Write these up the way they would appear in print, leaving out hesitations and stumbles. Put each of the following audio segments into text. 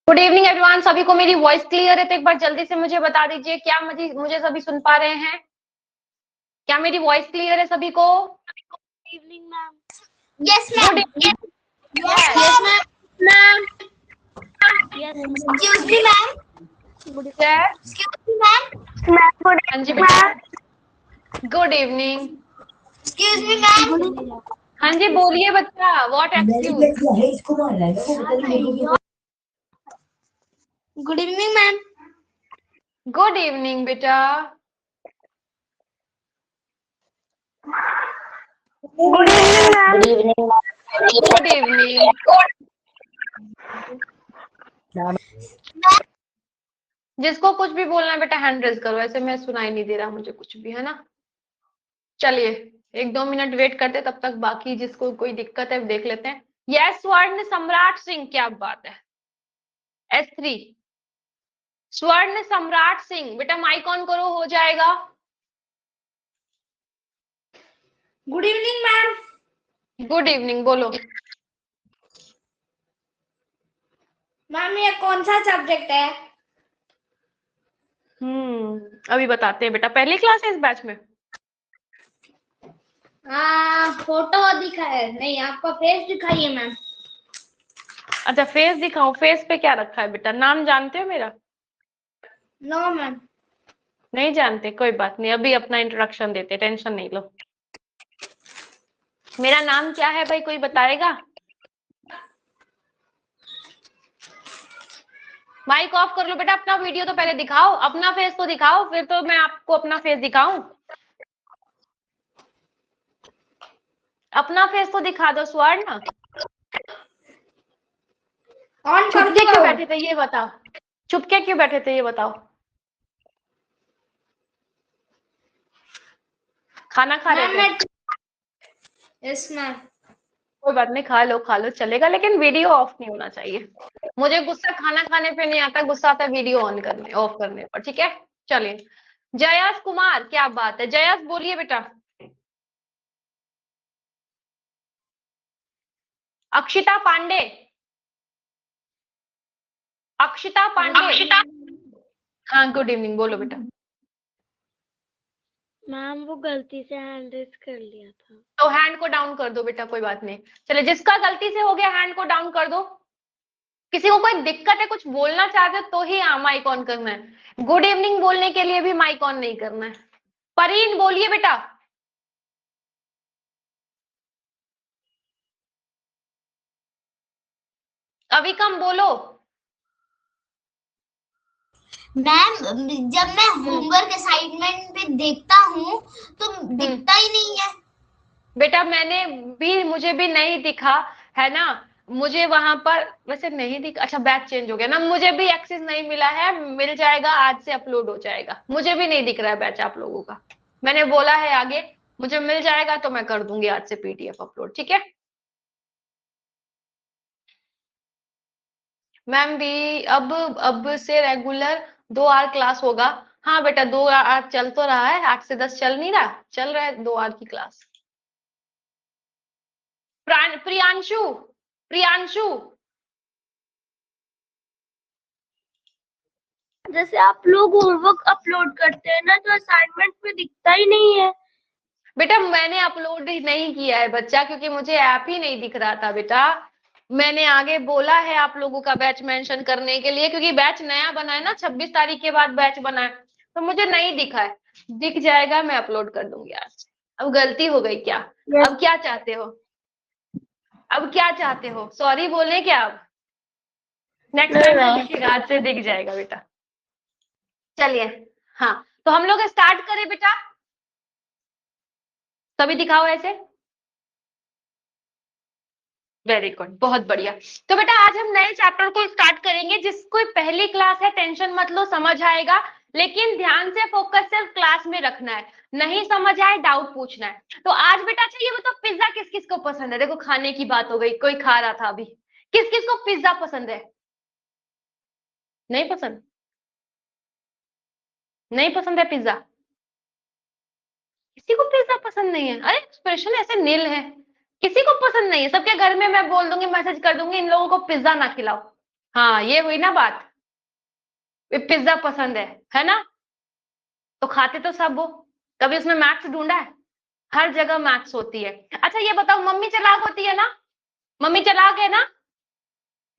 Good evening everyone. सभी को मेरी वॉइस क्लियर है तो एक बार जल्दी से मुझे बता दीजिए, क्या मुझे सभी सुन पा रहे हैं? क्या मेरी वॉइस क्लियर है सभी को? Evening ma'am. Yes, good ma'am. Evening. Yes, ma'am. Yes Excuse me, ma'am. Excuse me, ma'am. हाँ जी बेटा, good evening. Excuse me, ma'am. हाँ जी बोलिए बच्चा, what excuse? Good evening, ma'am. Good evening बेटा। Good evening, ma'am. Good evening. जिसको कुछ भी बोलना है बेटा हैंड रेज करो, ऐसे में सुनाई नहीं दे रहा मुझे कुछ भी, है ना? चलिए 1-2 मिनट वेट करते, तब तक बाकी जिसको कोई दिक्कत है देख लेते हैं। यस स्वर्ण सम्राट सिंह, क्या बात है। S3 स्वर्ण सम्राट सिंह, बेटा माइक ऑन करो, हो जाएगा। Good evening, ma'am. Good evening, बोलो। मैम ये कौन सा सब्जेक्ट है? अभी बताते हैं बेटा। पहली क्लास है इस बैच में? फोटो दिखा है, नहीं आपका फेस दिखाइए मैम। अच्छा फेस दिखाऊं? फेस पे क्या रखा है बेटा? नाम जानते हो मेरा? No ma'am. नहीं जानते, कोई बात नहीं, अभी अपना इंट्रोडक्शन देते, टेंशन नहीं लो। मेरा नाम क्या है भाई, कोई बताएगा? माइक ऑफ कर लो बेटा, अपना वीडियो तो पहले दिखाओ, अपना फेस तो दिखाओ, फिर तो मैं आपको अपना फेस दिखाऊं। अपना फेस तो दिखा दो स्वर्ण। ऑन कर चुपके दो। क्यों बैठे थे ये बताओ, चुपके क्यों बैठे थे ये बताओ। खाना खा रहे थे? Yes ma'am. कोई बात नहीं, खा लो चलेगा, लेकिन वीडियो ऑफ नहीं होना चाहिए। मुझे गुस्सा खाना खाने पे नहीं आता, गुस्सा आता है वीडियो ऑन करने ऑफ करने पर, ठीक है? चलिए जयस कुमार, क्या बात है। जयस बोलिए बेटा। अक्षिता पांडे, अक्षिता पांडे। हाँ गुड इवनिंग, बोलो बेटा। मैम वो गलती से हैंड रेज कर लिया था। तो हैंड को डाउन कर दो बेटा, कोई बात नहीं। चलिए जिसका गलती से हो गया हैंड को डाउन कर दो। किसी को कोई दिक्कत है, कुछ बोलना चाहते हो तो ही माइक ऑन करना है। गुड इवनिंग बोलने के लिए भी माइक ऑन नहीं करना है। परीन बोलिए बेटा। अभी कम बोलो। मैम जब मैं होमवर्क असाइनमेंट पे देखता हूँ तो दिखता ही नहीं है। बेटा मुझे भी नहीं दिखा, है ना? मुझे वहां पर वैसे नहीं दिखा। अच्छा बैच चेंज हो गया ना, मुझे भी एक्सेस नहीं मिला है, मिल जाएगा आज से, अपलोड हो जाएगा। मुझे भी नहीं दिख रहा है बैच आप लोगों का, मैंने बोला है आगे, मुझे मिल जाएगा तो मैं कर दूंगी आज से PDF अपलोड, ठीक है? मैम भी अब से रेगुलर 2 आवर क्लास होगा। हाँ बेटा 2 आवर चल तो रहा है, 8 से 10 चल नहीं रहा, चल रहा है 2 आवर की क्लास। प्रियांशु, प्रियांशु जैसे आप लोग होमवर्क अपलोड करते हैं ना, तो असाइनमेंट में दिखता ही नहीं है। बेटा मैंने अपलोड ही नहीं किया है बच्चा, क्योंकि मुझे ऐप ही नहीं दिख रहा था बेटा। मैंने आगे बोला है आप लोगों का बैच मेंशन करने के लिए, क्योंकि बैच नया बना है ना, 26 तारीख के बाद बैच बना है, तो मुझे नहीं दिखा है। दिख जाएगा, मैं अपलोड कर दूंगी आज। अब गलती हो गई क्या? अब क्या चाहते हो? अब क्या चाहते हो? सॉरी बोले क्या? अब नेक्स्ट टाइम से दिखेगा, आज से दिख जाएगा बेटा। चलिए हाँ, तो हम लोग स्टार्ट करें बेटा। तभी दिखाओ ऐसे। वेरी गुड, बहुत बढ़िया। तो बेटा आज हम नए चैप्टर को स्टार्ट करेंगे। जिसको पहली क्लास है टेंशन मत लो, समझ आएगा, लेकिन ध्यान से फोकस सिर्फ क्लास में रखना है। नहीं समझ आए डाउट पूछना है। तो आज बेटा अच्छा ये बताओ, पिज्जा किस किस को पसंद है? देखो खाने की बात हो गई, कोई खा रहा था अभी। किस किस को पिज्जा पसंद है? नहीं पसंद? नहीं पसंद है पिज्जा? किसी को पिज्जा पसंद नहीं है? अरे एक्सप्रेशन ऐसे नील है, किसी को पसंद नहीं है। सबके घर में मैं बोल दूंगी, मैसेज कर दूंगी इन लोगों को पिज्जा ना खिलाओ। हाँ, ये हुई ना बात, पिज्जा पसंद है ना? तो खाते तो सब हो, कभी उसमें मैथ्स ढूंढा है? हर जगह मैथ्स होती है। अच्छा ये बताओ, मम्मी चालाक होती है ना? मम्मी चालाक है ना?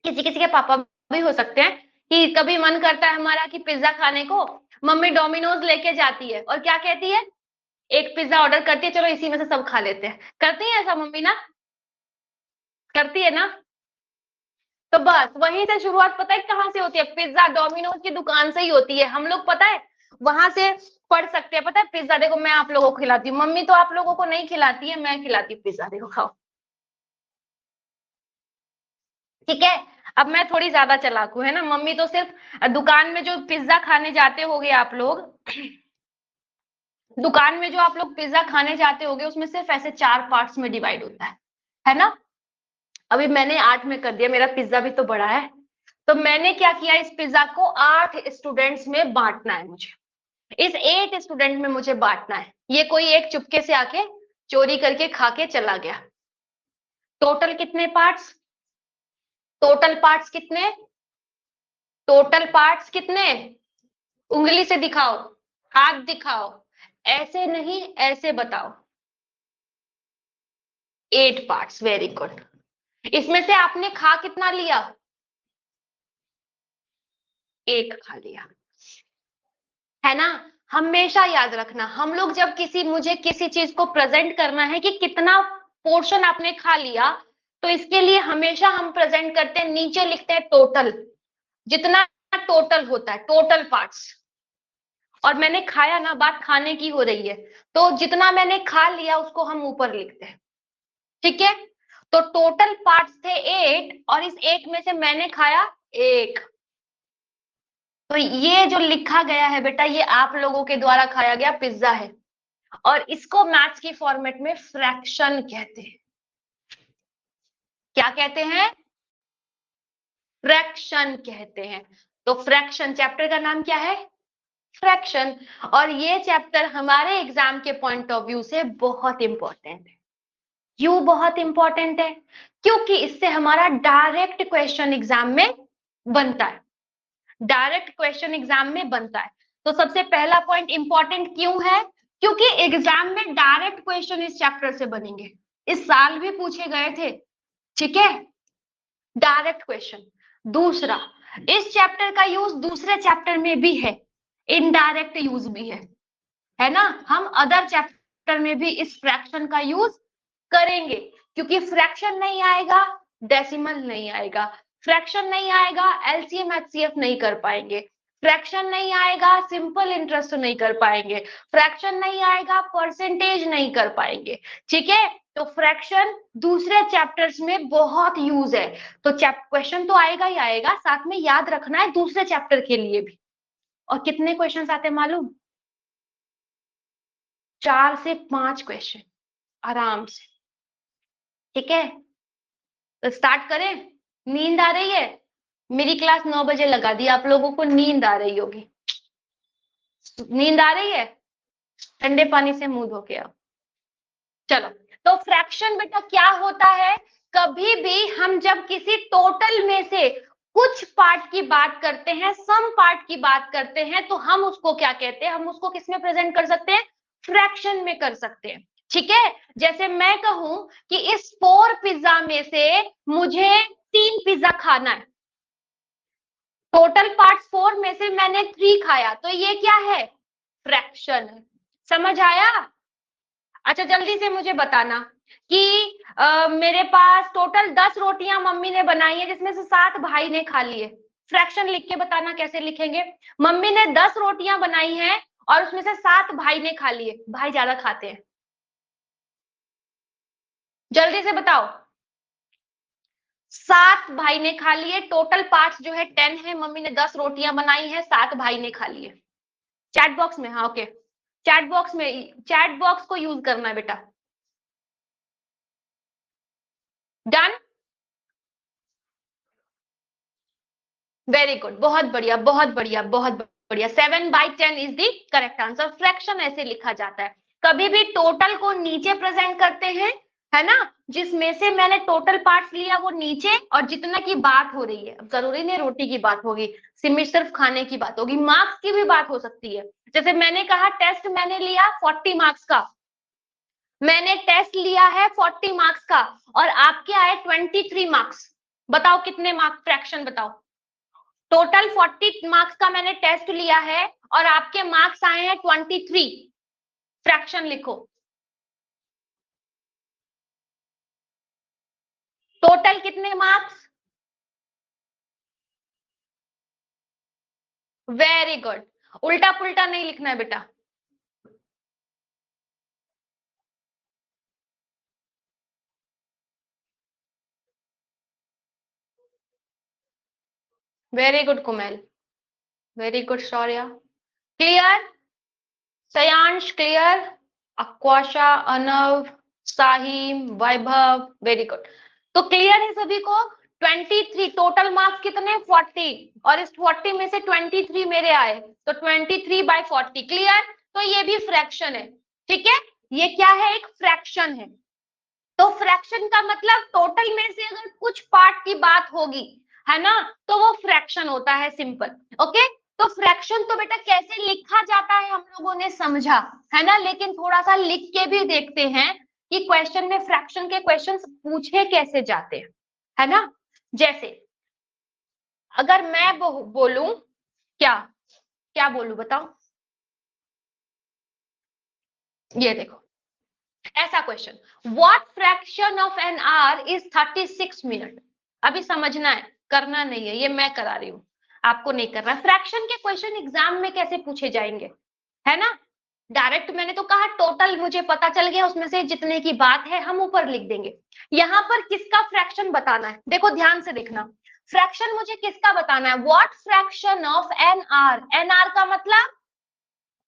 किसी किसी के पापा भी हो सकते हैं कि कभी मन करता है हमारा कि पिज्जा खाने को, मम्मी डोमिनोज लेके जाती है और क्या कहती है, एक पिज्जा ऑर्डर करती है, चलो इसी में से सब खा लेते हैं। करती है ऐसा मम्मी ना? करती है ना? तो बस वहीं से शुरुआत पता है कहाँ से होती है? पिज्जा डोमिनोज की दुकान से ही होती है। हम लोग पता है वहां से पढ़ सकते हैं, पता है पिज्जा देखो मैं आप लोगों को खिलाती हूँ, मम्मी तो आप लोगों को नहीं खिलाती है, मैं खिलाती हूँ पिज्जा, देखो खाओ। ठीक है, अब मैं थोड़ी ज्यादा चालाक हूँ है ना? मम्मी तो सिर्फ दुकान में जो पिज्जा खाने जाते होगे आप लोग, दुकान में जो आप लोग पिज्जा खाने जाते होगे उसमें सिर्फ ऐसे 4 पार्ट्स में डिवाइड होता है ना? अभी मैंने 8 में कर दिया, मेरा पिज्जा भी तो बड़ा है। तो मैंने क्या किया, इस पिज्जा को 8 स्टूडेंट्स में बांटना है मुझे, इस 8 स्टूडेंट में मुझे बांटना है। ये कोई एक चुपके से आके चोरी करके खा के चला गया। टोटल कितने पार्ट्स? टोटल पार्ट्स कितने? टोटल पार्ट्स कितने? उंगली से दिखाओ, हाथ दिखाओ, ऐसे नहीं ऐसे बताओ। 8 पार्ट्स, वेरी गुड। इसमें से आपने खा कितना लिया? 1 खा लिया, है ना? हमेशा याद रखना, हम लोग जब मुझे किसी चीज को प्रेजेंट करना है कि कितना पोर्शन आपने खा लिया, तो इसके लिए हमेशा हम प्रेजेंट करते हैं, नीचे लिखते हैं टोटल, जितना टोटल होता है, टोटल पार्ट्स। और मैंने खाया ना, बात खाने की हो रही है, तो जितना मैंने खा लिया उसको हम ऊपर लिखते हैं। ठीक है, तो टोटल पार्ट्स थे 8 और इस 8 में से मैंने खाया 1। तो ये जो लिखा गया है बेटा, ये आप लोगों के द्वारा खाया गया पिज्जा है, और इसको मैथ्स की फॉर्मेट में फ्रैक्शन कहते हैं। क्या कहते हैं? फ्रैक्शन कहते हैं। तो फ्रैक्शन चैप्टर का नाम क्या है? फ्रैक्शन। और ये चैप्टर हमारे एग्जाम के पॉइंट ऑफ व्यू से बहुत इंपॉर्टेंट है। क्यों बहुत इंपॉर्टेंट है? क्योंकि इससे हमारा डायरेक्ट क्वेश्चन एग्जाम में बनता है, डायरेक्ट क्वेश्चन एग्जाम में बनता है। तो सबसे पहला पॉइंट इंपॉर्टेंट क्यों है? क्योंकि एग्जाम में डायरेक्ट क्वेश्चन इस चैप्टर से बनेंगे, इस साल भी पूछे गए थे। ठीक है, डायरेक्ट क्वेश्चन। दूसरा, इस चैप्टर का यूज दूसरे चैप्टर में भी है, इनडायरेक्ट यूज भी है ना? हम अदर चैप्टर में भी इस फ्रैक्शन का यूज करेंगे, क्योंकि फ्रैक्शन नहीं आएगा, डेसिमल नहीं आएगा, फ्रैक्शन नहीं आएगा, एलसीएम एचसीएफ नहीं कर पाएंगे, फ्रैक्शन नहीं आएगा, सिंपल इंटरेस्ट नहीं कर पाएंगे, फ्रैक्शन नहीं आएगा, परसेंटेज नहीं कर पाएंगे। ठीक है, तो फ्रैक्शन दूसरे चैप्टर्स में बहुत यूज है। तो क्वेश्चन तो आएगा ही आएगा, साथ में याद रखना है दूसरे चैप्टर के लिए भी। और कितने क्वेश्चन आते हैं मालूम? 4 से 5 क्वेश्चन आराम से। ठीक है, तो स्टार्ट करें? नींद आ रही है? मेरी क्लास 9 बजे लगा दी, आप लोगों को नींद आ रही होगी। नींद आ रही है? ठंडे पानी से मुंह धो के आओ। चलो, तो फ्रैक्शन बेटा क्या होता है? कभी भी हम जब किसी टोटल में से कुछ पार्ट की बात करते हैं, सम पार्ट की बात करते हैं, तो हम उसको क्या कहते हैं? हम उसको किस में प्रेजेंट कर सकते हैं? फ्रैक्शन में कर सकते हैं। ठीक है, जैसे मैं कहूं कि इस 4 पिज्जा में से मुझे 3 पिज्जा खाना है, टोटल पार्ट्स 4 में से मैंने 3 खाया, तो ये क्या है? फ्रैक्शन है। समझ आया? अच्छा जल्दी से मुझे बताना कि मेरे पास टोटल 10 रोटियां मम्मी ने बनाई है, जिसमें से 7 भाई ने खा लिए। फ्रैक्शन लिख के बताना कैसे लिखेंगे। मम्मी ने 10 रोटियां बनाई हैं और उसमें से 7 भाई ने खा लिए, भाई ज्यादा खाते हैं। जल्दी से बताओ। 7 भाई ने खा लिए, टोटल पार्ट्स जो है 10 है, मम्मी ने 10 रोटियां बनाई है, 7 भाई ने खा लिए। चैट बॉक्स में, हाँ ओके, चैट बॉक्स में, चैट बॉक्स को यूज करना है बेटा। डन, वेरी गुड, बहुत बढ़िया बहुत बढ़िया बहुत बढ़िया। 7/10 is the correct answer. Fraction ऐसे लिखा जाता है, कभी भी टोटल को नीचे प्रेजेंट करते हैं, है ना, जिसमें से मैंने टोटल पार्ट्स लिया वो नीचे, और जितना की बात हो रही है, अब जरूरी नहीं रोटी की बात होगी, सिर्फ खाने की बात होगी, मार्क्स की भी बात हो सकती है। जैसे मैंने कहा टेस्ट मैंने लिया 40 मार्क्स का, मैंने टेस्ट लिया है 40 मार्क्स का, और आपके आए 23 मार्क्स। बताओ कितने मार्क्स, फ्रैक्शन बताओ। टोटल 40 मार्क्स का मैंने टेस्ट लिया है और आपके मार्क्स आए हैं 23। फ्रैक्शन लिखो। टोटल कितने मार्क्स? Very good. उल्टा पुल्टा नहीं लिखना है बेटा। Very good Kumel, very good Shaurya. Clear? Sayansh clear? Akvasha, Anav, Sahim, Vaibhav, very good. तो क्लियर है सभी को? 23 टोटल मार्क्स कितने? 40, और इस 40 में से 23 मेरे आए, तो 23/40। क्लियर? तो ये भी फ्रैक्शन है, ठीक है, ये क्या है? एक फ्रैक्शन है। तो फ्रैक्शन का मतलब टोटल में से अगर कुछ पार्ट की बात होगी, है ना, तो वो फ्रैक्शन होता है, सिंपल। ओके, तो फ्रैक्शन तो बेटा कैसे लिखा जाता है हम लोगों ने समझा, है ना, लेकिन थोड़ा सा लिख के भी देखते हैं कि क्वेश्चन में फ्रैक्शन के क्वेश्चंस पूछे कैसे जाते हैं, है ना। जैसे अगर मैं बोलूं, क्या क्या बोलूं बताओ, ये देखो ऐसा question, what fraction of an our is 36 minute. अभी समझना है, करना नहीं है, ये मैं करा रही हूं, आपको नहीं करना। फ्रैक्शन के क्वेश्चन एग्जाम में कैसे पूछे जाएंगे, है ना। डायरेक्ट मैंने तो कहा टोटल मुझे पता चल गया, उसमें से जितने की बात है हम ऊपर लिख देंगे। यहाँ पर किसका फ्रैक्शन बताना है, देखो ध्यान से देखना। फ्रैक्शन मुझे किसका बताना है? What fraction of an hour. An hour का मतलब,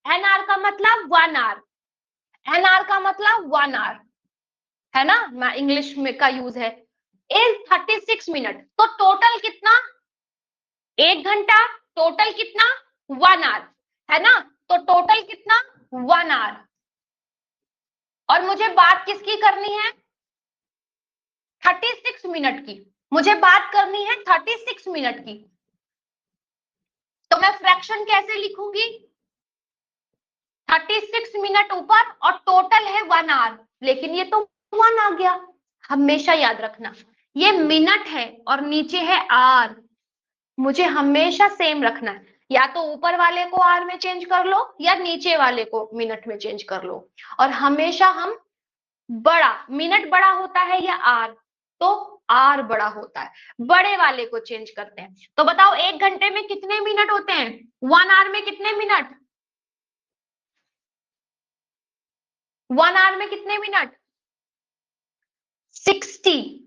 एन आर का मतलब 1 आवर, एन आर का मतलब 1 आवर, है ना, मैं इंग्लिश में का यूज है। इज 36 मिनट, तो टोटल कितना? 1 घंटा। टोटल कितना? 1 आवर, है ना, तो टोटल कितना? 1 आवर। और मुझे बात किसकी करनी है? 36 मिनट की। मुझे बात करनी है 36 मिनट की, तो मैं फ्रैक्शन कैसे लिखूंगी? 36 मिनट ऊपर और टोटल है 1 आवर, लेकिन ये तो 1 आ गया। हमेशा याद रखना, ये मिनट है और नीचे है आर, मुझे हमेशा सेम रखना है। या तो ऊपर वाले को आर में चेंज कर लो या नीचे वाले को मिनट में चेंज कर लो, और हमेशा हम बड़ा, मिनट बड़ा होता है या आर, तो आर बड़ा होता है, बड़े वाले को चेंज करते हैं। तो बताओ 1 घंटे में कितने मिनट होते हैं? 1 आवर में कितने मिनट? 1 आवर में कितने मिनट? 60।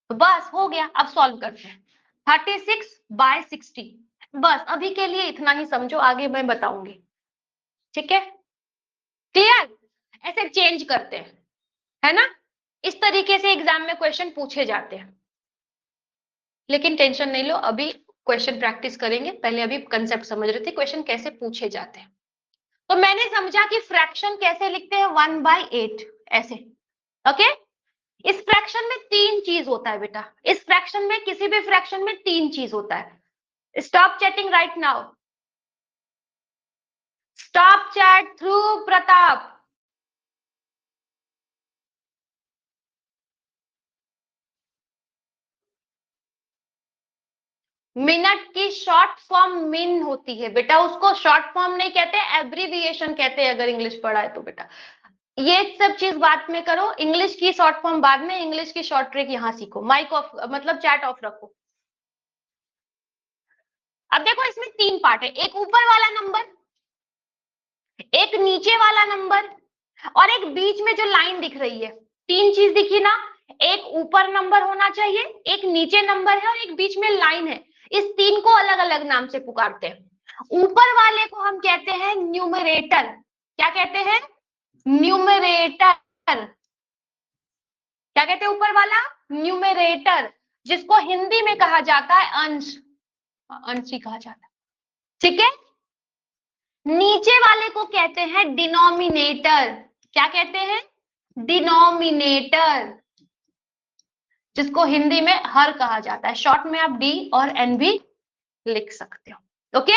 बस हो गया, अब सॉल्व करते हैं। 36/60। बस अभी के लिए इतना ही समझो, आगे मैं बताऊंगी, ठीक है। क्लियर? ऐसे चेंज करते हैं, है ना, इस तरीके से एग्जाम में क्वेश्चन पूछे जाते हैं। लेकिन टेंशन नहीं लो, अभी क्वेश्चन प्रैक्टिस करेंगे, पहले अभी कंसेप्ट समझ रहे थे क्वेश्चन कैसे पूछे जाते हैं। तो मैंने समझा कि फ्रैक्शन कैसे लिखते हैं, 1/8 ऐसे। ओके, इस फ्रैक्शन में 3 चीज होता है बेटा, इस फ्रैक्शन में, किसी भी फ्रैक्शन में 3 चीज होता है। Stop chatting right now, stop chat through Pratap. Minute की शॉर्ट फॉर्म मिन होती है बेटा, उसको शॉर्ट फॉर्म नहीं कहते, एब्रीविएशन कहते हैं अगर इंग्लिश पढ़ा है तो बेटा। ये सब चीज बात में करो, इंग्लिश की शॉर्ट फॉर्म बाद में, इंग्लिश की शॉर्ट ट्रिक यहाँ सीखो। माइक ऑफ मतलब चैट ऑफ रखो। अब देखो इसमें 3 पार्ट है, एक ऊपर वाला नंबर, एक नीचे वाला नंबर, और एक बीच में जो लाइन दिख रही है। 3 चीज दिखी ना, एक ऊपर नंबर होना चाहिए, एक नीचे नंबर है, और एक बीच में लाइन है। इस 3 को अलग अलग नाम से पुकारते हैं। ऊपर वाले को हम कहते हैं न्यूमरेटर। क्या कहते हैं? न्यूमरेटर। क्या कहते हैं ऊपर वाला? न्यूमरेटर, जिसको हिंदी में कहा जाता है अंश, अंश ही कहा जाता है, ठीक है। नीचे वाले को कहते हैं डिनोमिनेटर। क्या कहते हैं? डिनोमिनेटर, जिसको हिंदी में हर कहा जाता है, शॉर्ट में आप डी और एन भी लिख सकते हो। ओके,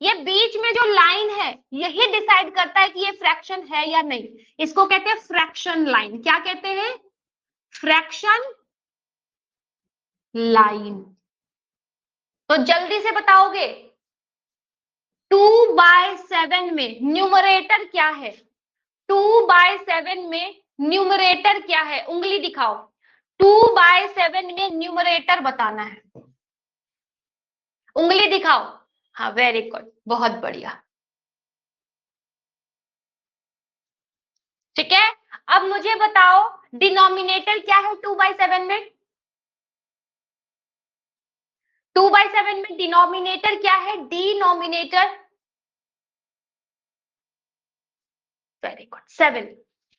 ये बीच में जो लाइन है यही डिसाइड करता है कि ये फ्रैक्शन है या नहीं, इसको कहते हैं फ्रैक्शन लाइन। क्या कहते हैं? Fraction line. तो जल्दी से बताओगे, 2/7 में न्यूमरेटर क्या है? 2/7 में न्यूमरेटर क्या है? उंगली दिखाओ। 2/7 में न्यूमरेटर बताना है, उंगली दिखाओ। हाँ, वेरी गुड, बहुत बढ़िया। ठीक है, अब मुझे बताओ डिनोमिनेटर क्या है 2/7 में? 2/7 में डिनोमिनेटर क्या है? Denominator, very good, 7।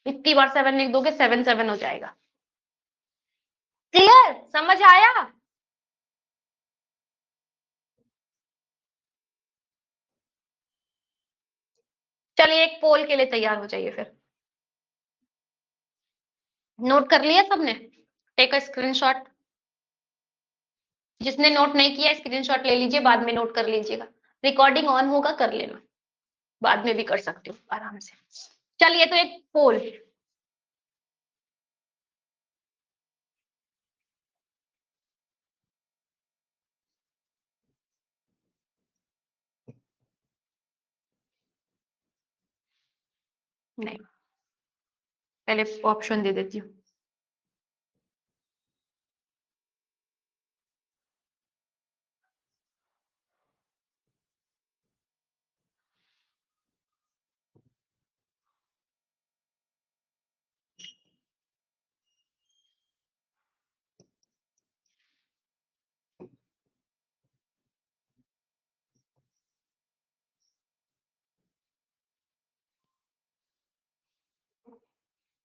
इतनी बार 7 लिख दोगे 7 7 हो जाएगा। क्लियर, समझ आया? चलिए एक पोल के लिए तैयार हो जाइए फिर। नोट कर लिया सबने? Take a screenshot. जिसने नोट नहीं किया स्क्रीनशॉट ले लीजिए, बाद में नोट कर लीजिएगा। रिकॉर्डिंग ऑन होगा, कर लेना, बाद में भी कर सकते हो आराम से। चलिए तो एक पोल, नहीं पहले ऑप्शन दे देती हूँ।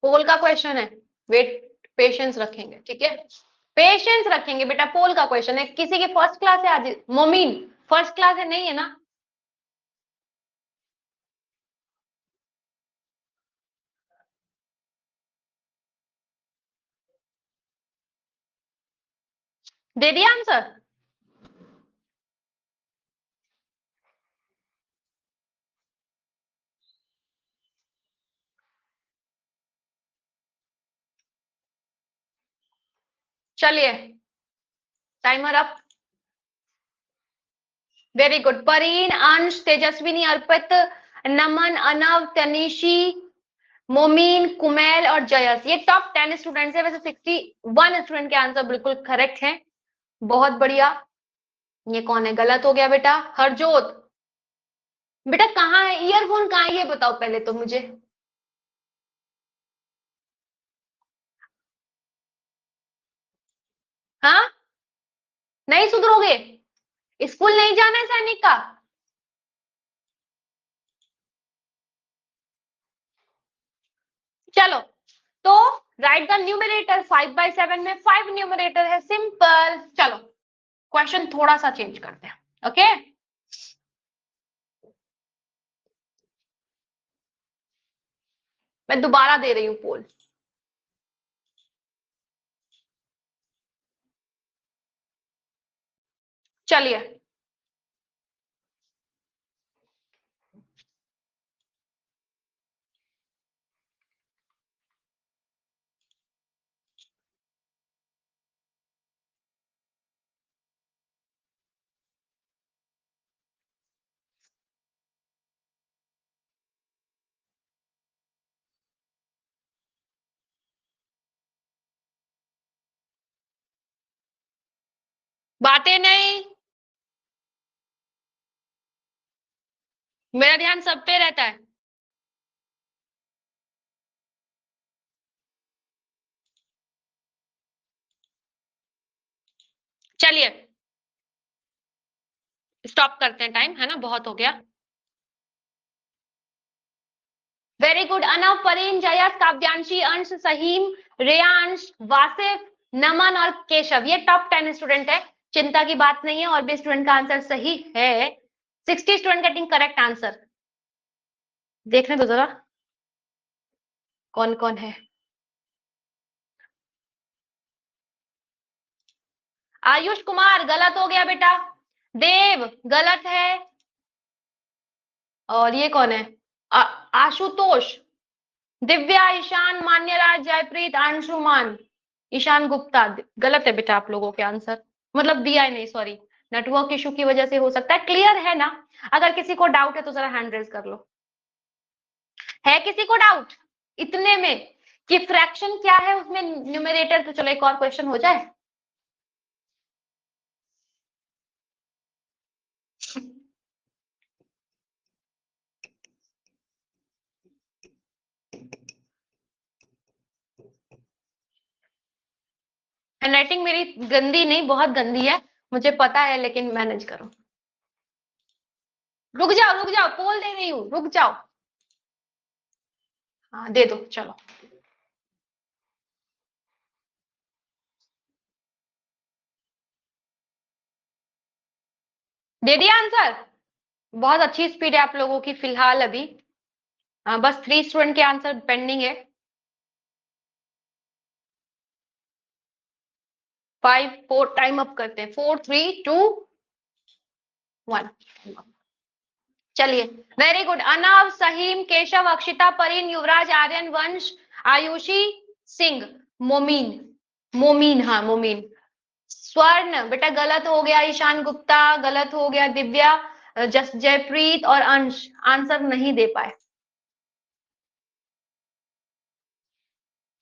पोल का क्वेश्चन है, वेट, पेशेंस रखेंगे, ठीक है, पेशेंस रखेंगे बेटा। पोल का क्वेश्चन है, किसी की फर्स्ट क्लास है आज? मोमीन फर्स्ट क्लास है? नहीं है ना? दे दिया आंसर? चलिए टाइमर अप। वेरी गुड, परीन, अंश, तेजस्विनी, अर्पित, नमन, अनव, तनिशी, मोमीन, कुमेल और जयस, ये टॉप 10 स्टूडेंट्स है। वैसे 61 स्टूडेंट के आंसर बिल्कुल करेक्ट हैं, बहुत बढ़िया। ये कौन है? गलत हो गया बेटा। हरजोत बेटा कहाँ है? ईयरफोन कहाँ है ये बताओ पहले तो मुझे। हाँ, नहीं सुधरोगे? स्कूल नहीं जाना है सैनिक का? चलो तो राइट द न्यूमरेटर। 5/7 में 5 न्यूमरेटर है, सिंपल। चलो क्वेश्चन थोड़ा सा चेंज करते हैं। ओके, मैं दोबारा दे रही हूँ पोल। चलिए बातें नहीं, मेरा ध्यान सब पे रहता है। चलिए स्टॉप करते हैं, टाइम है ना, बहुत हो गया। वेरी गुड, अनव, परीन, जयस, काव्यांशी, अंश, सहीम, रेयांश, वासिफ, नमन और केशव, ये टॉप 10 स्टूडेंट है। चिंता की बात नहीं है, और भी स्टूडेंट का आंसर सही है। 60 स्टूडेंट गेटिंग करेक्ट आंसर। देखने दो जरा कौन कौन है। आयुष कुमार गलत हो गया बेटा। देव गलत है। और ये कौन है? आशुतोष, दिव्या, ईशान, मान्यराज, जयप्रीत, अंशुमान, ईशान गुप्ता। गलत है बेटा आप लोगों के आंसर, मतलब दिया ही नहीं, सॉरी, नेटवर्क इशू की वजह से हो सकता है। क्लियर है ना? अगर किसी को डाउट है तो जरा हैंड रेज कर लो। है किसी को डाउट इतने में कि फ्रैक्शन क्या है उसमें न्यूमरेटर? तो चलो एक और क्वेश्चन हो जाए। हैंडराइटिंग मेरी गंदी नहीं, बहुत गंदी है, मुझे पता है, लेकिन मैनेज करो। रुक जाओ, पोल दे रही हूँ, रुक जाओ। हाँ दे दो, चलो। दे दिया आंसर? बहुत अच्छी स्पीड है आप लोगों की फिलहाल अभी। बस 3 स्टूडेंट के आंसर पेंडिंग है। 5 4 टाइम अप करते हैं। 4 3 2 1। चलिए, वेरी गुड। अनव, सहीम, केशव, अक्षिता, परिन, युवराज, आर्यन, वंश, आयुषी, सिंह, मोमीन। मोमीन, हाँ मोमीन। स्वर्ण बेटा गलत हो गया। ईशान गुप्ता गलत हो गया। दिव्या, जयप्रीत और अंश आंसर नहीं दे पाए।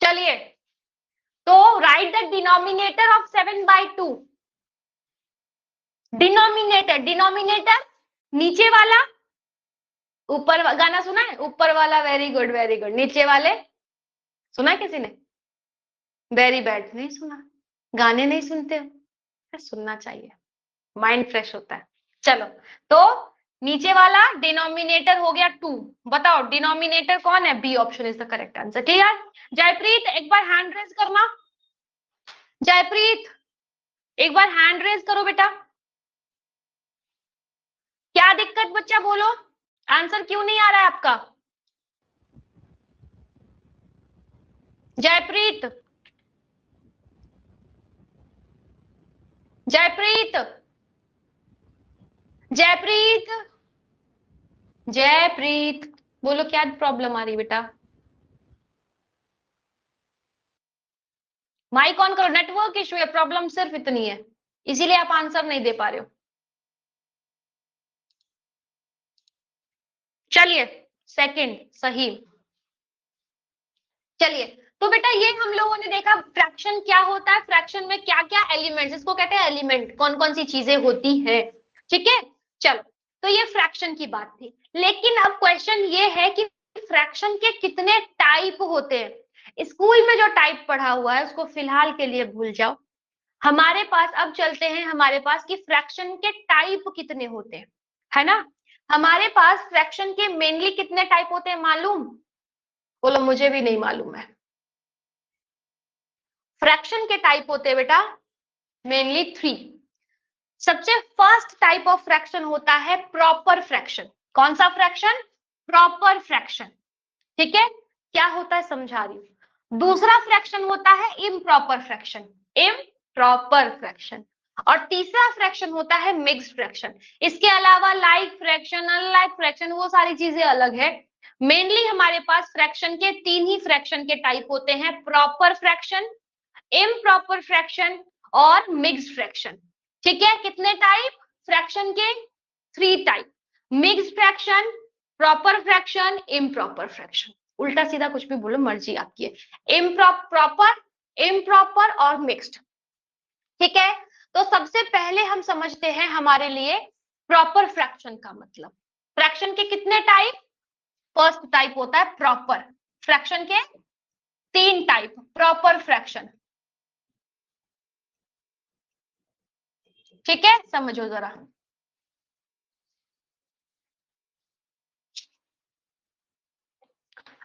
चलिए, तो right the denominator of 7/2। Denominator नीचे वाला, ऊपर गाना सुना है? ऊपर वाला वेरी गुड वेरी गुड। नीचे वाले सुना है किसी ने? वेरी बैड, नहीं सुना। गाने नहीं सुनते हो? सुनना चाहिए, माइंड फ्रेश होता है। चलो, तो नीचे वाला डिनोमिनेटर हो गया 2। बताओ डिनोमिनेटर कौन है? B option is the correct answer. ठीक है, जयप्रीत एक बार हैंड रेज करना। जयप्रीत एक बार हैंड रेज करो बेटा। क्या दिक्कत बच्चा, बोलो आंसर क्यों नहीं आ रहा है आपका? जयप्रीत, जयप्रीत, जयप्रीत, जयप्रीत, बोलो क्या प्रॉब्लम आ रही है बेटा? माइक ऑन करो। नेटवर्क इशू है, प्रॉब्लम सिर्फ इतनी है, इसीलिए आप आंसर नहीं दे पा रहे हो। चलिए, सेकंड सही। चलिए, तो बेटा ये हम लोगों ने देखा फ्रैक्शन क्या होता है, फ्रैक्शन में क्या क्या एलिमेंट्स, इसको कहते हैं एलिमेंट, कौन कौन सी चीजें होती है। ठीक है, चलो, तो ये फ्रैक्शन की बात थी। लेकिन अब क्वेश्चन ये है कि फ्रैक्शन के कितने टाइप होते हैं। स्कूल में जो टाइप पढ़ा हुआ है उसको फिलहाल के लिए भूल जाओ। हमारे पास अब चलते हैं हमारे पास कि फ्रैक्शन के टाइप कितने होते हैं, है ना? हमारे पास फ्रैक्शन के मेनली कितने टाइप होते हैं मालूम? बोलो मुझे भी नहीं मालूम है। फ्रैक्शन के टाइप होते हैं बेटा मेनली 3। सबसे फर्स्ट टाइप ऑफ फ्रैक्शन होता है प्रॉपर फ्रैक्शन। कौन सा फ्रैक्शन? Proper fraction. ठीक है, क्या होता है समझा रही हूं। दूसरा फ्रैक्शन होता है इम्प्रॉपर फ्रैक्शन, इम्प्रॉपर फ्रैक्शन। और तीसरा फ्रैक्शन होता है मिक्स्ड फ्रैक्शन। इसके अलावा लाइक फ्रैक्शन, अनलाइक फ्रैक्शन, वो सारी चीजें अलग है। मेनली हमारे पास फ्रैक्शन के 3 ही फ्रैक्शन के टाइप होते हैं, प्रॉपर फ्रैक्शन, इम्प्रॉपर फ्रैक्शन और मिक्स्ड फ्रैक्शन। ठीक है, कितने टाइप फ्रैक्शन के? 3 type, mixed fraction, proper fraction, improper fraction. उल्टा सीधा कुछ भी बोलो, मर्जी आपकी है। प्रॉपर, इम्प्रॉपर और मिक्स्ड। ठीक है, तो सबसे पहले हम समझते हैं हमारे लिए प्रॉपर फ्रैक्शन का मतलब। फ्रैक्शन के कितने टाइप? फर्स्ट टाइप होता है प्रॉपर फ्रैक्शन के 3 टाइप प्रॉपर फ्रैक्शन। ठीक है, समझो जरा।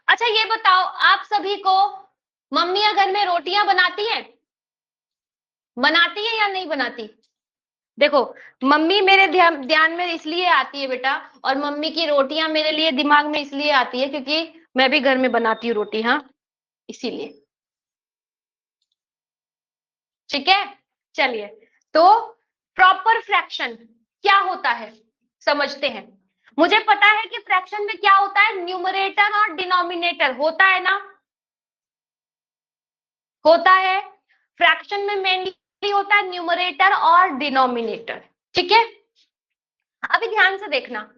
अच्छा ये बताओ आप सभी को, मम्मियां घर में रोटियां बनाती हैं? बनाती है या नहीं बनाती? देखो, मम्मी मेरे ध्यान में इसलिए आती है बेटा, और मम्मी की रोटियां मेरे लिए दिमाग में इसलिए आती है क्योंकि मैं भी घर में बनाती हूँ रोटी, हाँ, इसीलिए। ठीक है, चलिए, तो प्रॉपर फ्रैक्शन क्या होता है समझते हैं। मुझे पता है कि फ्रैक्शन में क्या होता है, न्यूमरेटर और डिनोमिनेटर होता है ना, होता है। फ्रैक्शन में मेनली होता है न्यूमरेटर और डिनोमिनेटर, ठीक है। अभी ध्यान से देखना,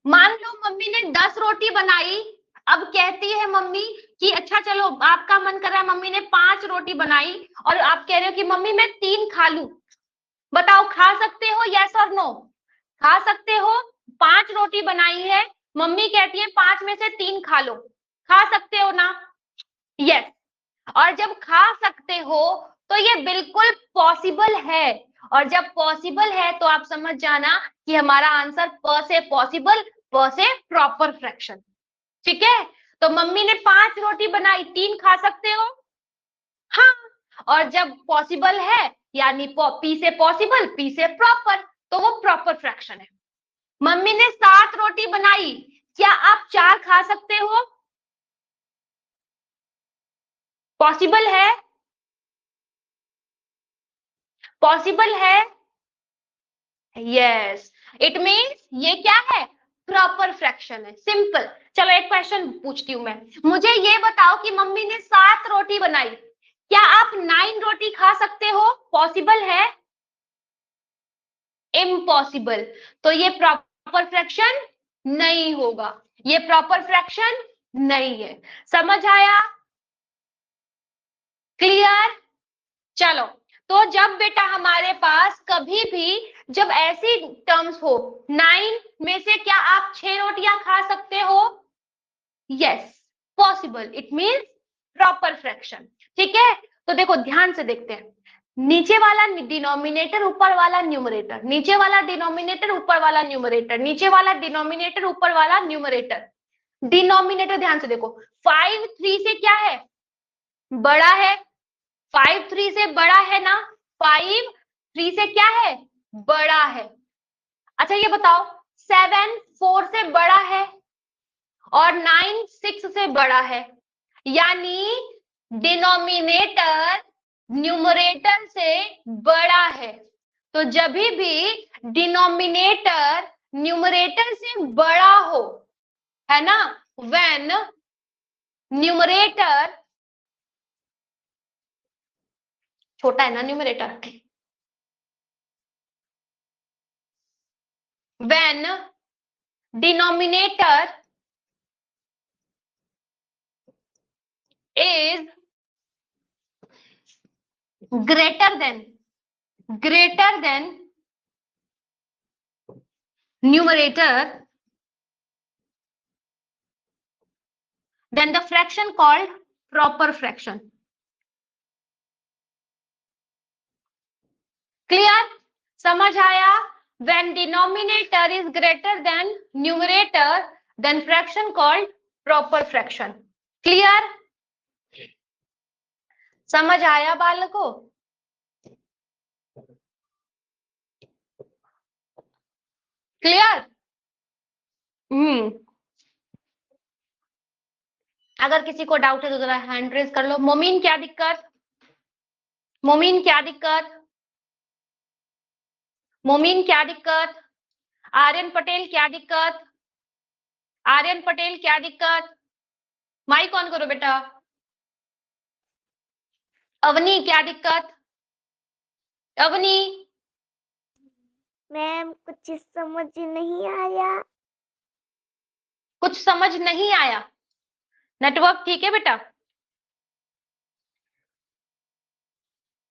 मान लो मम्मी ने 10 रोटी बनाई, अब कहती है मम्मी कि अच्छा चलो आपका मन कर रहा है, मम्मी ने 5 रोटी बनाई और आप कह रहे हो कि मम्मी मैं 3 खा लूं, बताओ खा सकते हो, यस और नो? खा सकते हो। 5 रोटी बनाई है, मम्मी कहती है 5 में से 3 खा लो, खा सकते हो ना? यस। और जब खा सकते हो तो ये बिल्कुल पॉसिबल है, और जब पॉसिबल है तो आप समझ जाना कि हमारा आंसर प से पॉसिबल, प से प्रॉपर फ्रैक्शन, ठीक है। तो मम्मी ने 5 रोटी बनाई, 3 खा सकते हो, हाँ। और जब पॉसिबल है यानी पी से पॉसिबल, पी से प्रॉपर, तो वो प्रॉपर फ्रैक्शन है। मम्मी ने 7 रोटी बनाई, क्या आप 4 खा सकते हो? पॉसिबल है, पॉसिबल है, यस। इट मीन्स ये क्या है, प्रॉपर फ्रैक्शन है, सिंपल। चलो एक क्वेश्चन पूछती हूँ मैं, मुझे ये बताओ कि मम्मी ने 7 रोटी बनाई, क्या आप 9 रोटी खा सकते हो? पॉसिबल है, इम्पॉसिबल। तो ये प्रॉपर फ्रैक्शन नहीं होगा, ये प्रॉपर फ्रैक्शन नहीं है। समझ आया? क्लियर? चलो, तो जब बेटा हमारे पास कभी भी जब ऐसी टर्म्स हो, 9 में से क्या आप 6 रोटियां खा सकते हो? Yes, possible, it means proper fraction, ठीक है। तो देखो ध्यान से देखते हैं, नीचे वाला डिनोमिनेटर ऊपर वाला न्यूमरेटर, नीचे वाला डिनोमिनेटर ऊपर वाला न्यूमरेटर, नीचे वाला डिनोमिनेटर ऊपर वाला न्यूमरेटर। डिनोमिनेटर ध्यान से देखो, 5 3 से क्या है, बड़ा है, 5 3 से बड़ा है ना, 5 3 से क्या है, बड़ा है। अच्छा ये बताओ, 7 4 से बड़ा है और 9 6 से बड़ा है, यानी डिनोमिनेटर न्यूमरेटर से बड़ा है। तो जब भी डिनोमिनेटर न्यूमरेटर से बड़ा हो, है ना, व्हेन न्यूमरेटर, छोटा है ना numerator, when denominator is greater than numerator, then the fraction called proper fraction. Clear? समझ आया? When denominator is greater than numerator, then fraction called proper fraction. Clear? समझ आया बालकों? क्लियर? अगर किसी को डाउट है तो जरा हैंड रेज कर लो। मोमीन क्या दिक्कत, मोमीन क्या दिक्कत, मोमीन क्या दिक्कत, आर्यन पटेल क्या दिक्कत, आर्यन पटेल क्या दिक्कत, माइक ऑन करो बेटा। अवनी क्या दिक्कत, अवनी? मैम कुछ समझ नहीं आया। कुछ समझ नहीं आया, नेटवर्क ठीक है बेटा?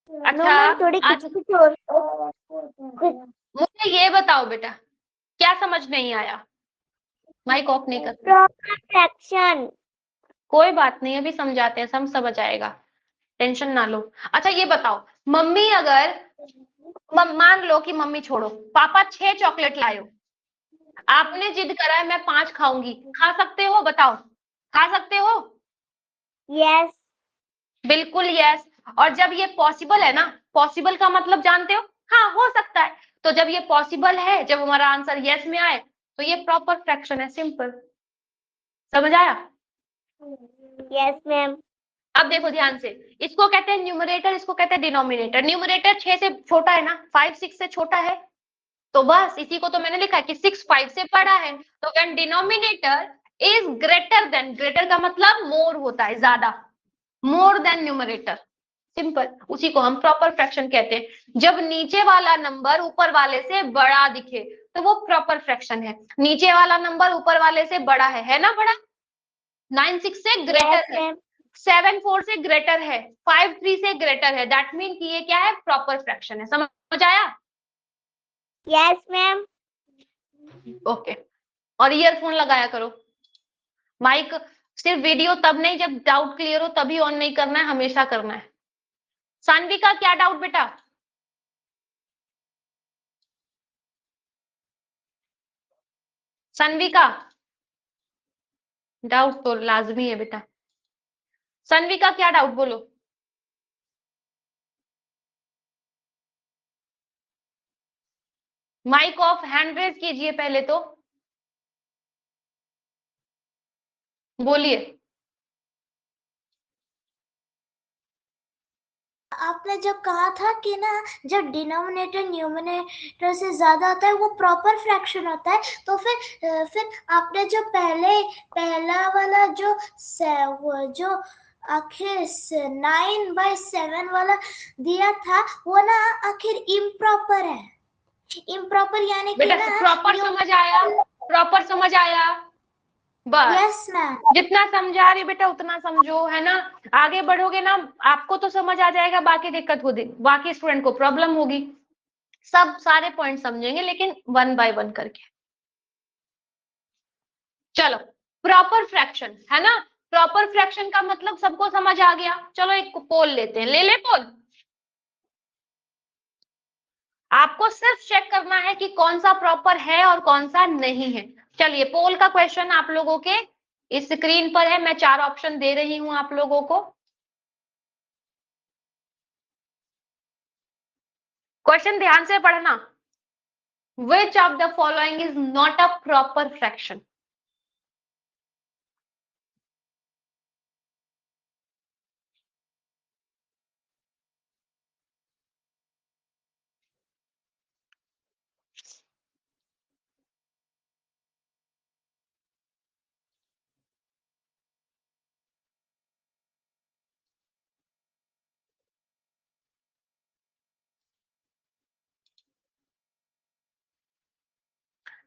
अच्छा थोड़ी आज कुछ और मुझे ये बताओ बेटा, क्या समझ नहीं आया? माइक ऑफ नहीं कर, प्रॉपर फ्रैक्शन। कोई बात नहीं, अभी समझाते हैं, समझ आएगा, टेंशन ना लो। अच्छा ये बताओ, मम्मी अगर मान लो कि मम्मी छोड़ो, पापा 6 चॉकलेट लाए, आपने जिद करा है मैं 5 खाऊंगी, खा सकते हो? बताओ, खा सकते हो? यस। बिल्कुल यस। और जब ये पॉसिबल है ना, पॉसिबल का मतलब जानते हो, हाँ हो सकता है, तो जब ये पॉसिबल है, जब हमारा आंसर यस में आए तो ये प्रॉपर फ्रैक्शन है, सिंपल। समझ आया? Yes ma'am. अब देखो ध्यान से, इसको कहते हैं न्यूमरेटर, इसको कहते हैं डिनोमिनेटर। न्यूमरेटर 6 से छोटा है ना, 5 6 से छोटा है, तो बस इसी को तो मैंने लिखा है कि 6 5 से बड़ा है। तो when denominator is greater than, greater का मतलब मोर होता है, ज्यादा, मोर देन न्यूमरेटर, सिंपल, उसी को हम प्रॉपर फ्रैक्शन कहते हैं। जब नीचे वाला नंबर ऊपर वाले से बड़ा दिखे तो वो प्रॉपर फ्रैक्शन है। नीचे वाला नंबर ऊपर वाले से बड़ा है ना, बड़ा, 9 6 से ग्रेटर है, 7 4 से ग्रेटर है, 5 3 से ग्रेटर है, दैट मीन कि ये क्या है, प्रॉपर फ्रैक्शन है। समझ आया? Yes ma'am. ओके। और ईयरफोन लगाया करो, माइक सिर्फ वीडियो तब नहीं जब डाउट क्लियर हो तभी ऑन नहीं करना है, हमेशा करना है। सानवी का क्या डाउट बेटा? सानवी का डाउट तो लाजमी है बेटा। सानवी का क्या डाउट बोलो। माइक ऑफ, हैंड रेज कीजिए पहले तो, बोलिए। आपने जब कहा था कि ना जब डिनोमिनेटर न्यूमरेटर से ज्यादा होता है वो प्रॉपर फ्रैक्शन होता है, तो फिर आपने जो पहला वाला जो आखिर 9/7 वाला दिया था वो ना आखिर इम्प्रॉपर है। इम्प्रॉपर यानी कि बेटा ना प्रॉपर समझ आया, प्रॉपर समझ आया, बस। Yes ma'am. जितना समझा रही बेटा उतना समझो, है ना। आगे बढ़ोगे ना आपको तो समझ आ जाएगा, बाकी दिक्कत होगी, बाकी स्टूडेंट को प्रॉब्लम होगी। सब सारे पॉइंट समझेंगे लेकिन 1 बाय 1 करके। चलो, प्रॉपर फ्रैक्शन है ना, प्रॉपर फ्रैक्शन का मतलब सबको समझ आ गया। चलो एक पोल लेते हैं, ले पोल। आपको सिर्फ चेक करना है कि कौन सा प्रॉपर है और कौन सा नहीं है। चलिए पोल का क्वेश्चन आप लोगों के इस स्क्रीन पर है, मैं 4 ऑप्शन दे रही हूं आप लोगों को। क्वेश्चन ध्यान से पढ़ना। Which of the following is not a proper fraction?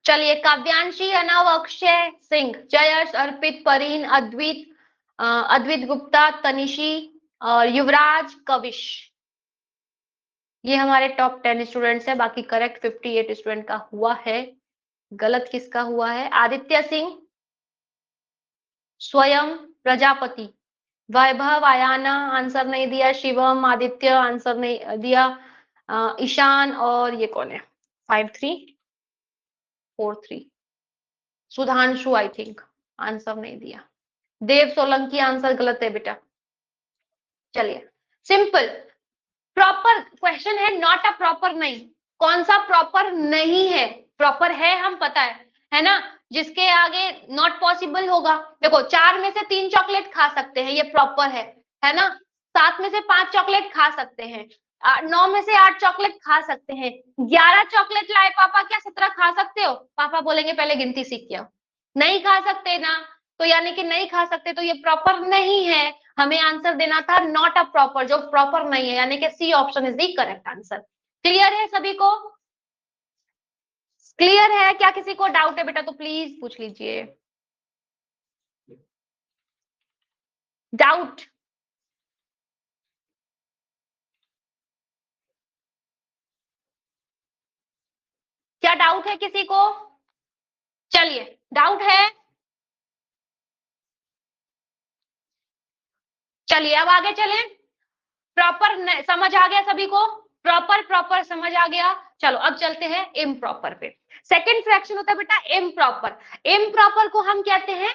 चलिए, काव्यांशी, अनव, अक्षय सिंह, जयश, अर्पित, परीन, अद्वित गुप्ता, तनिशी और युवराज, कविश, ये हमारे टॉप 10 स्टूडेंट्स है। बाकी करेक्ट 58 स्टूडेंट का हुआ है, गलत किसका हुआ है? आदित्य सिंह, स्वयं, प्रजापति, वैभव, आयाना आंसर नहीं दिया, शिवम, आदित्य आंसर नहीं दिया, ईशान और ये कौन है 5343, सुधांशु आई थिंक आंसर नहीं दिया, देव सोलंकी आंसर गलत है बेटा। चलिए सिंपल, प्रॉपर क्वेश्चन है, नॉट अ प्रॉपर नहीं। कौन सा प्रॉपर नहीं है? प्रॉपर है हम पता है ना, जिसके आगे नॉट पॉसिबल होगा। देखो 4 में से 3 चॉकलेट खा सकते हैं, ये प्रॉपर है ना। 7 में से 5 चॉकलेट खा सकते हैं, 9 में से 8 चॉकलेट खा सकते हैं, 11 चॉकलेट लाए पापा, क्या 17 खा सकते हो? पापा बोलेंगे पहले गिनती सीख के आओ। नहीं खा सकते ना, तो यानी कि नहीं खा सकते, तो ये प्रॉपर नहीं है। हमें आंसर देना था नॉट अ प्रॉपर, जो प्रॉपर नहीं है, यानी कि C option is the correct answer. Clear है सभी को? क्लियर है? क्या किसी को डाउट है बेटा तो प्लीज पूछ लीजिए। डाउट? क्या डाउट है किसी को? चलिए, डाउट है? चलिए अब आगे चलें। प्रॉपर समझ आ गया सभी को? प्रॉपर समझ आ गया। चलो अब चलते हैं इम्प्रॉपर पे। सेकंड फ्रैक्शन होता है बेटा इम्प्रॉपर। इम्प्रॉपर को हम कहते हैं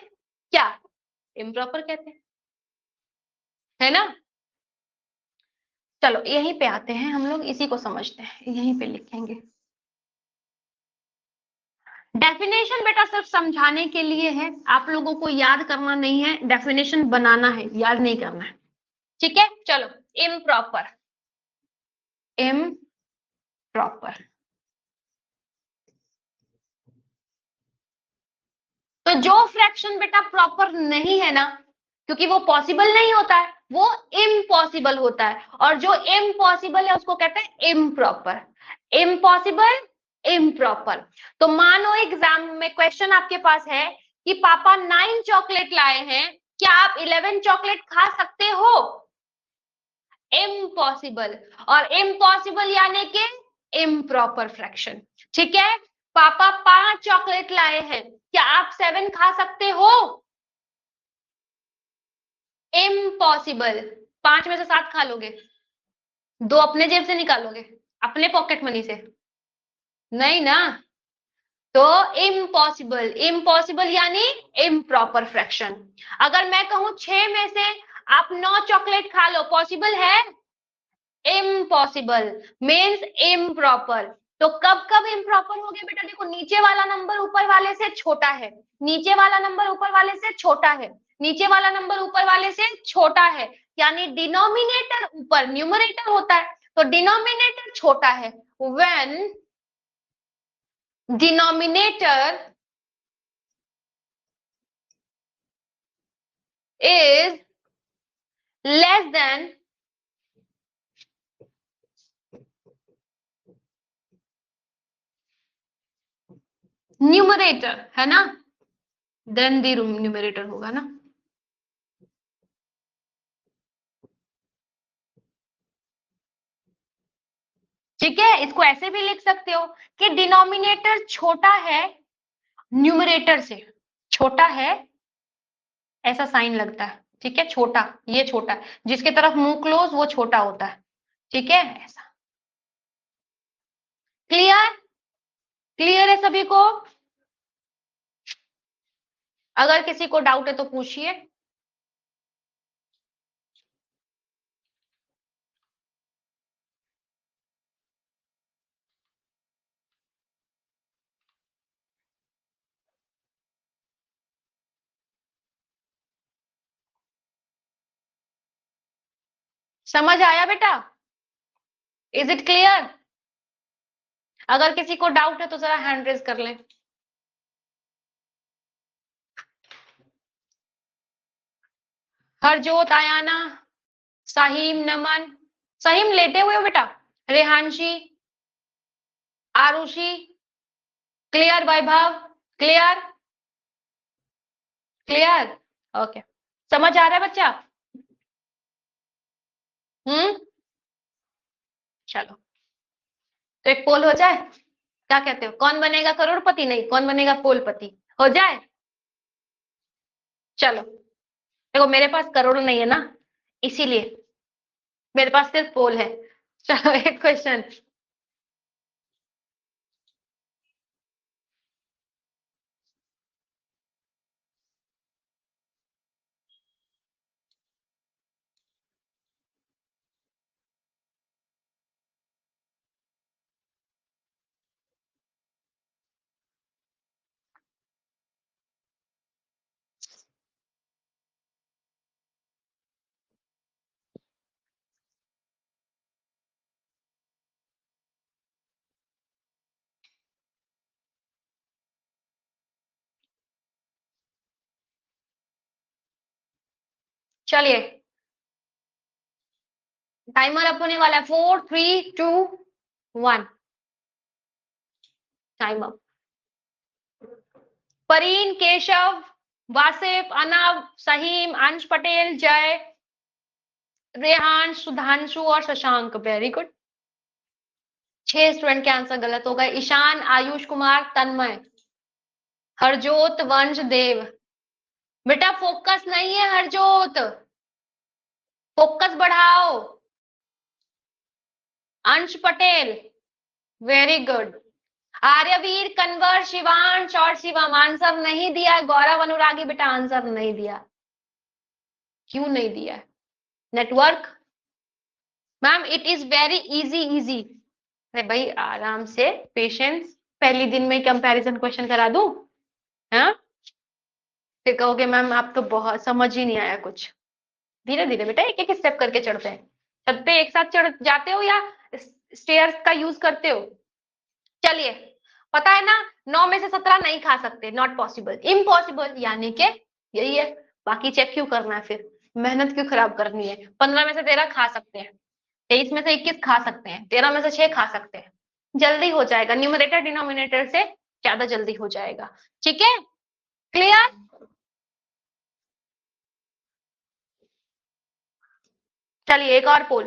क्या? इम्प्रॉपर कहते हैं, है ना। चलो यहीं पे आते हैं हम लोग, इसी को समझते हैं, यहीं पे लिखेंगे। डेफिनेशन बेटा सिर्फ समझाने के लिए है, आप लोगों को याद करना नहीं है, डेफिनेशन बनाना है, याद नहीं करना है। ठीक है, चलो इम्प्रॉपर, इम्प्रॉपर। तो जो फ्रैक्शन बेटा प्रॉपर नहीं है ना, क्योंकि वो पॉसिबल नहीं होता है, वो इम्पॉसिबल होता है, और जो इम्पॉसिबल है उसको कहते हैं इम्प्रॉपर। Impossible, improper. तो मानो एग्जाम में क्वेश्चन आपके पास है कि पापा 9 चॉकलेट लाए हैं, क्या आप 11 चॉकलेट खा सकते हो? इम्पॉसिबल, और इम्पॉसिबल यानी कि इम्प्रॉपर फ्रैक्शन। ठीक है, पापा 5 चॉकलेट लाए हैं, क्या आप 7 खा सकते हो? इम्पॉसिबल। 5 में से 7 खा लोगे? 2 अपने जेब से निकालोगे, अपने पॉकेट मनी से? नहीं ना। तो इम्पॉसिबल, इम्पॉसिबल यानी इम्प्रॉपर फ्रैक्शन। अगर मैं कहूं 6 में से आप 9 चॉकलेट खा लो, पॉसिबल है? Impossible means improper. तो कब कब इम्प्रॉपर हो गया बेटा? देखो, नीचे वाला नंबर ऊपर वाले से छोटा है, नीचे वाला नंबर ऊपर वाले से छोटा है, नीचे वाला नंबर ऊपर वाले से छोटा है, यानी डिनोमिनेटर ऊपर न्यूमरेटर होता है, तो डिनोमिनेटर छोटा है। When denominator is less than numerator, है ना, देन द न्यूमरेटर होगा ना। ठीक है, इसको ऐसे भी लिख सकते हो कि डिनोमिनेटर छोटा है न्यूमरेटर से, छोटा है, ऐसा साइन लगता है। ठीक है, छोटा, ये छोटा, जिसके तरफ मुंह क्लोज वो छोटा होता है। ठीक है, ऐसा। क्लियर? क्लियर है सभी को? अगर किसी को डाउट है तो पूछिए। समझ आया बेटा? Is it clear? अगर किसी को डाउट है तो जरा हैंड रेज कर लें। हरजोत, आयाना, साहिम, नमन। साहिम लेटे हुए हो बेटा? रेहानशी, आरुषि, क्लियर? वैभव, क्लियर? क्लियर? ओके, समझ आ रहा है बच्चा? चलो, तो एक पोल हो जाए, क्या कहते हो? कौन बनेगा करोड़पति? नहीं, कौन बनेगा पोलपति? हो जाए? चलो, देखो मेरे पास करोड़ नहीं है ना, इसीलिए मेरे पास सिर्फ पोल है। चलो एक क्वेश्चन। चलिए, टाइमर अप होने वाला है। 4 3 2 1, टाइम अप। परीन, केशव, वासिफ, अनव, सहीम, अंश पटेल, जय, रेहान, सुधांशु और शशांक। Very good. 6 स्टूडेंट के आंसर गलत हो गए। ईशान, आयुष कुमार, तन्मय, हरजोत, वंश, देव। बेटा फोकस नहीं है हरजोत, फोकस बढ़ाओ। अंश पटेल, वेरी गुड। आर्यवीर, कन्वर, शिवांश और शिवम आंसर नहीं दिया। गौरव, अनुरागी बेटा आंसर नहीं दिया। क्यों नहीं दिया? Network? Ma'am it is very easy, easy. अरे भाई आराम से, पेशेंस। पहली दिन में कंपैरिजन क्वेश्चन करा दूं? हाँ, फिर कहोगे मैम आप तो बहुत समझ ही नहीं आया कुछ। धीरे धीरे बेटा, एक एक स्टेप करके चढ़ते हैं। छत पे एक साथ चढ़ जाते हो या स्टेयर्स का यूज करते हो? चलिए, पता है ना 9 में से 17 नहीं खा सकते, नॉट पॉसिबल, इम्पॉसिबल, यानी कि यही है। बाकी चेक क्यों करना है फिर, मेहनत क्यों खराब करनी है? 15 में से 13 खा सकते हैं, 23 में से 21 खा सकते हैं, 13 में से 6 खा सकते हैं। जल्दी हो जाएगा, न्यूमरेटर डिनोमिनेटर से ज्यादा जल्दी हो जाएगा। ठीक है, क्लियर? चलिए एक और पोल,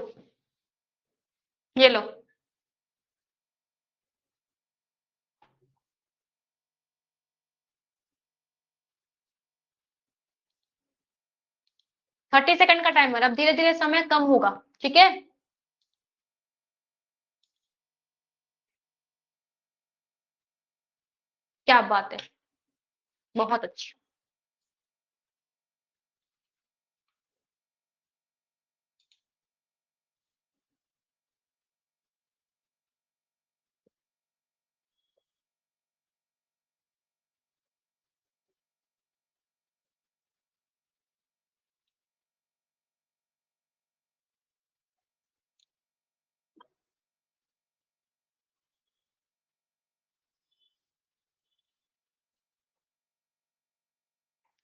ये लो। थर्टी सेकंड का टाइमर, अब धीरे धीरे समय कम होगा। ठीक है, क्या बात है, बहुत अच्छी।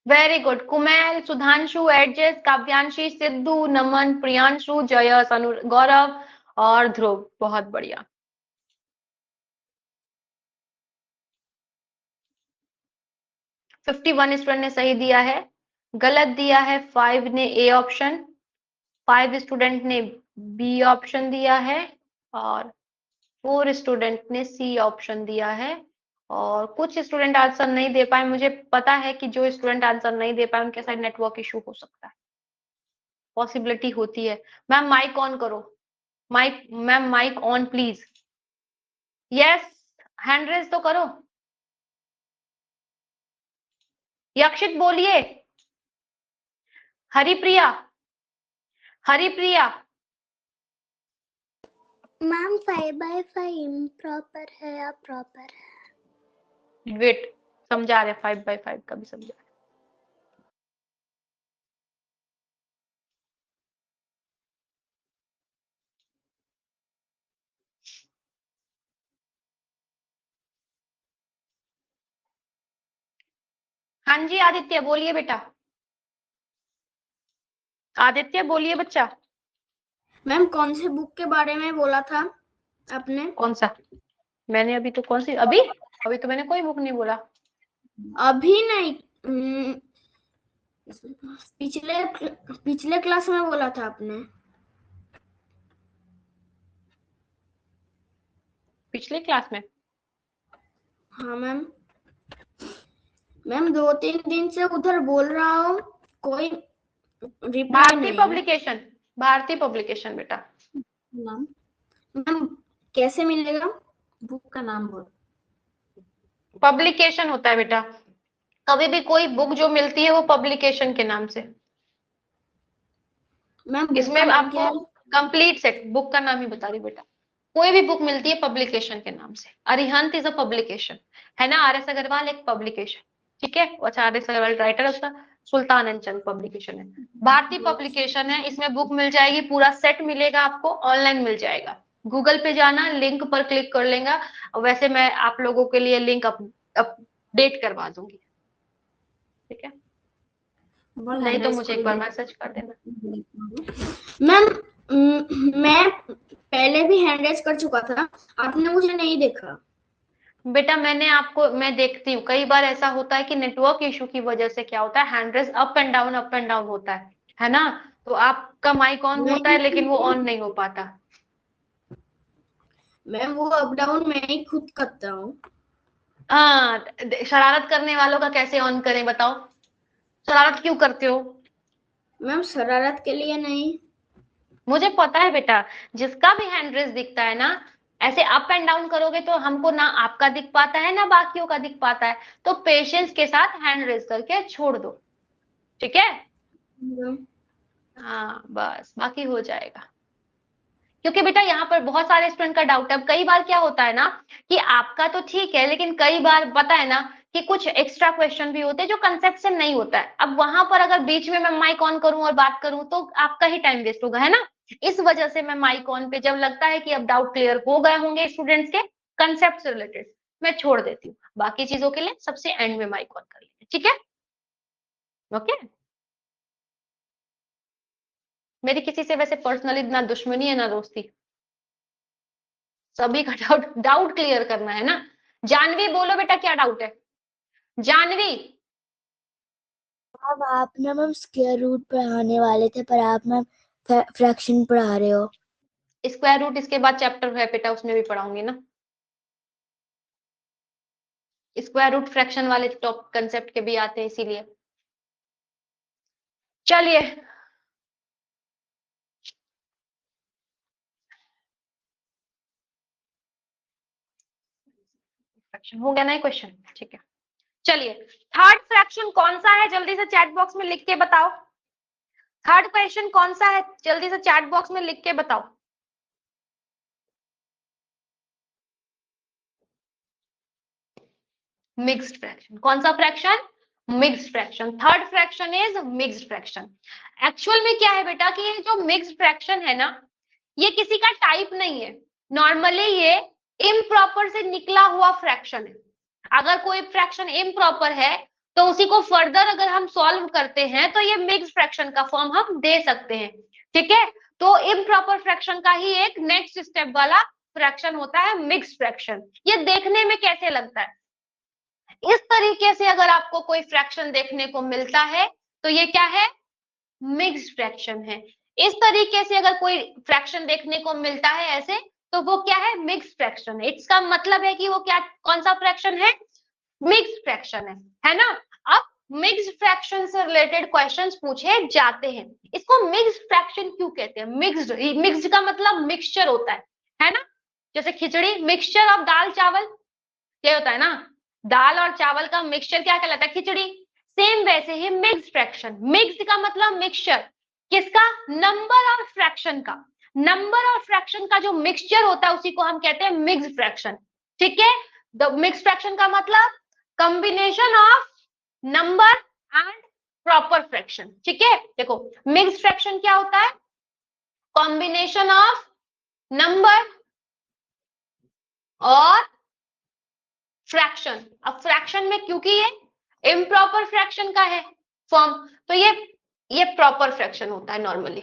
वेरी गुड, कुमेल, सुधांशु, एडजस, काव्यांशी, सिद्धू, नमन, प्रियांशु, जयस, गौरव और ध्रुव, बहुत बढ़िया। फिफ्टी वन स्टूडेंट ने सही दिया है, गलत दिया है 5 ने ए ऑप्शन, 5 स्टूडेंट ने बी ऑप्शन दिया है और 4 स्टूडेंट ने सी ऑप्शन दिया है। और कुछ स्टूडेंट आंसर नहीं दे पाए, मुझे पता है कि जो स्टूडेंट आंसर नहीं दे पाए उनके साथ नेटवर्क इशू हो सकता है, पॉसिबिलिटी होती है। मैम माइक ऑन करो, mic, ma'am mic on please. Yes, hand raise तो करो। यक्षित बोलिए, हरिप्रिया, हरिप्रिया। मैम 5/5 इम्प्रॉपर है या प्रॉपर है? वेट, समझा रहे, 5/5 का भी समझा रहे। हाँ जी आदित्य बोलिए बेटा, आदित्य बोलिए बच्चा। मैम कौन से बुक के बारे में बोला था आपने? कौन सा? मैंने अभी तो कौन सी, अभी अभी तो मैंने कोई बुक नहीं बोला। अभी नहीं, पिछले पिछले क्लास में बोला था आपने। पिछले क्लास में? हाँ मैम, मैम 2-3 दिन से उधर बोल रहा हूँ, कोई रिप्लाई भारती नहीं। पब्लिकेशन, भारती पब्लिकेशन बेटा। मैम मैम कैसे मिलेगा? बुक का नाम बोल। पब्लिकेशन होता है बेटा, कभी भी कोई बुक जो मिलती है वो पब्लिकेशन के नाम से। मैम बुक इसमें का नाम क्या आपको है? कंप्लीट सेट, बुक का नाम ही बता रही बेटा। कोई भी बुक मिलती है पब्लिकेशन के नाम से। अरिहंत इज अ पब्लिकेशन, है ना? आर एस अग्रवाल एक पब्लिकेशन, ठीक है। अच्छा, आर एस अग्रवाल राइटर, उसका सुल्तान एंड चंद पब्लिकेशन है। भारती पब्लिकेशन है, इसमें बुक मिल जाएगी, पूरा सेट मिलेगा आपको, ऑनलाइन मिल जाएगा। गूगल पे जाना, लिंक पर क्लिक कर लेगा। वैसे मैं आप लोगों के लिए लिंक अपडेट करवा दूंगी, ठीक है? नहीं तो मुझे एक बार मैसेज कर देना। मैम मैं पहले भी हैंड रेज कर चुका था, आपने मुझे नहीं देखा। बेटा मैंने आपको, मैं देखती हूँ, कई बार ऐसा होता है कि नेटवर्क इशू की वजह से क्या होता है, hand raise up and down होता है ना? तो आपका माइक ऑन होता है लेकिन वो ऑन नहीं हो पाता। मैम वो अप डाउन मैं ही खुद करता हूँ। हाँ, शरारत करने वालों का कैसे ऑन करें बताओ? शरारत क्यों करते हो? मैम शरारत के लिए नहीं। मुझे पता है बेटा, जिसका भी हैंड रेज दिखता है ना, ऐसे अप एंड डाउन करोगे तो हमको ना आपका दिख पाता है ना बाकियों का दिख पाता है। तो पेशेंस के साथ हैंड रेज करके छोड़ दो, ठीक है? हाँ बस, बाकी हो जाएगा। क्योंकि बेटा यहाँ पर बहुत सारे स्टूडेंट का डाउट है। अब कई बार क्या होता है ना कि आपका तो ठीक है, लेकिन कई बार पता है ना कि कुछ एक्स्ट्रा क्वेश्चन भी होते हैं जो कंसेप्ट से नहीं होता है। अब वहां पर अगर बीच में मैं माइक ऑन करूं और बात करूं तो आपका ही टाइम वेस्ट होगा, है ना। इस वजह से मैं माइक ऑन पे जब लगता है कि अब डाउट क्लियर हो गए होंगे स्टूडेंट्स के कंसेप्ट से रिलेटेड, मैं छोड़ देती हूँ। बाकी चीजों के लिए सबसे एंड में माइक ऑन कर लेंगे, ठीक है। ओके, मेरी किसी से वैसे पर्सनली ना दुश्मनी है ना दोस्ती, सभी का डाउट क्लियर करना है ना। जानवी बोलो बेटा, क्या डाउट है जानवी? अब आप ना मैम स्क्वायर रूट पढ़ाने वाले थे, पर आप मैम फ्रैक्शन पढ़ा रहे हो। स्क्वायर रूट इसके बाद चैप्टर है बेटा, उसमें भी पढ़ाऊंगी ना। स्क्वायर रूट फ्रैक्शन वाले टॉप कंसेप्ट के भी आते हैं, इसीलिए। चलिए, फ्रैक्शन हो गया ना क्वेश्चन, ठीक है। चलिए, थर्ड फ्रैक्शन कौन सा है, जल्दी से चैट बॉक्स में लिख के बताओ। थर्ड क्वेश्चन कौन सा है, जल्दी से चैट बॉक्स में लिख के बताओ। Mixed fraction. कौन सा fraction? Mixed fraction. Third fraction is mixed fraction. Actual में क्या है बेटा कि ये जो मिक्स्ड फ्रैक्शन है ना, ये किसी का टाइप नहीं है। नॉर्मली ये इम्प्रॉपर से निकला हुआ फ्रैक्शन है। अगर कोई फ्रैक्शन इम्प्रॉपर है तो उसी को फर्दर अगर हम सॉल्व करते हैं तो ये मिक्स्ड फ्रैक्शन का फॉर्म हम दे सकते हैं, ठीक है। तो इम्प्रॉपर फ्रैक्शन का ही एक नेक्स्ट स्टेप वाला फ्रैक्शन होता है मिक्स्ड फ्रैक्शन। ये देखने में कैसे लगता है, इस तरीके से अगर आपको कोई फ्रैक्शन देखने को मिलता है तो ये क्या है, मिक्स्ड फ्रैक्शन है। इस तरीके से अगर कोई फ्रैक्शन देखने को मिलता है ऐसे, तो वो क्या है, मिक्स्ड फ्रैक्शन है। इसका मतलब है कि वो क्या, कौन सा फ्रैक्शन है, मिक्स्ड फ्रैक्शन है ना। अब मिक्स्ड फ्रैक्शन से रिलेटेड क्वेश्चंस पूछे जाते हैं। इसको मिक्स्ड फ्रैक्शन क्यों कहते हैं? मिक्स्ड का मतलब मिक्सचर होता है ना। जैसे खिचड़ी मिक्सचर ऑफ दाल चावल, ये होता है ना, दाल और चावल का मिक्सचर क्या कहलाता है, खिचड़ी। सेम वैसे ही मिक्स्ड फ्रैक्शन, मिक्स्ड का मतलब मिक्सचर, किसका, नंबर और फ्रैक्शन का। नंबर और फ्रैक्शन का जो मिक्सचर होता है उसी को हम कहते हैं मिक्स्ड फ्रैक्शन, ठीक है। द मिक्स्ड फ्रैक्शन का मतलब combination of number and proper fraction, ठीक है। देखो मिक्स्ड फ्रैक्शन क्या होता है, कॉम्बिनेशन ऑफ नंबर और फ्रैक्शन। अब फ्रैक्शन में क्योंकि ये इम्प्रॉपर फ्रैक्शन का है फॉर्म, तो ये प्रॉपर फ्रैक्शन होता है नॉर्मली,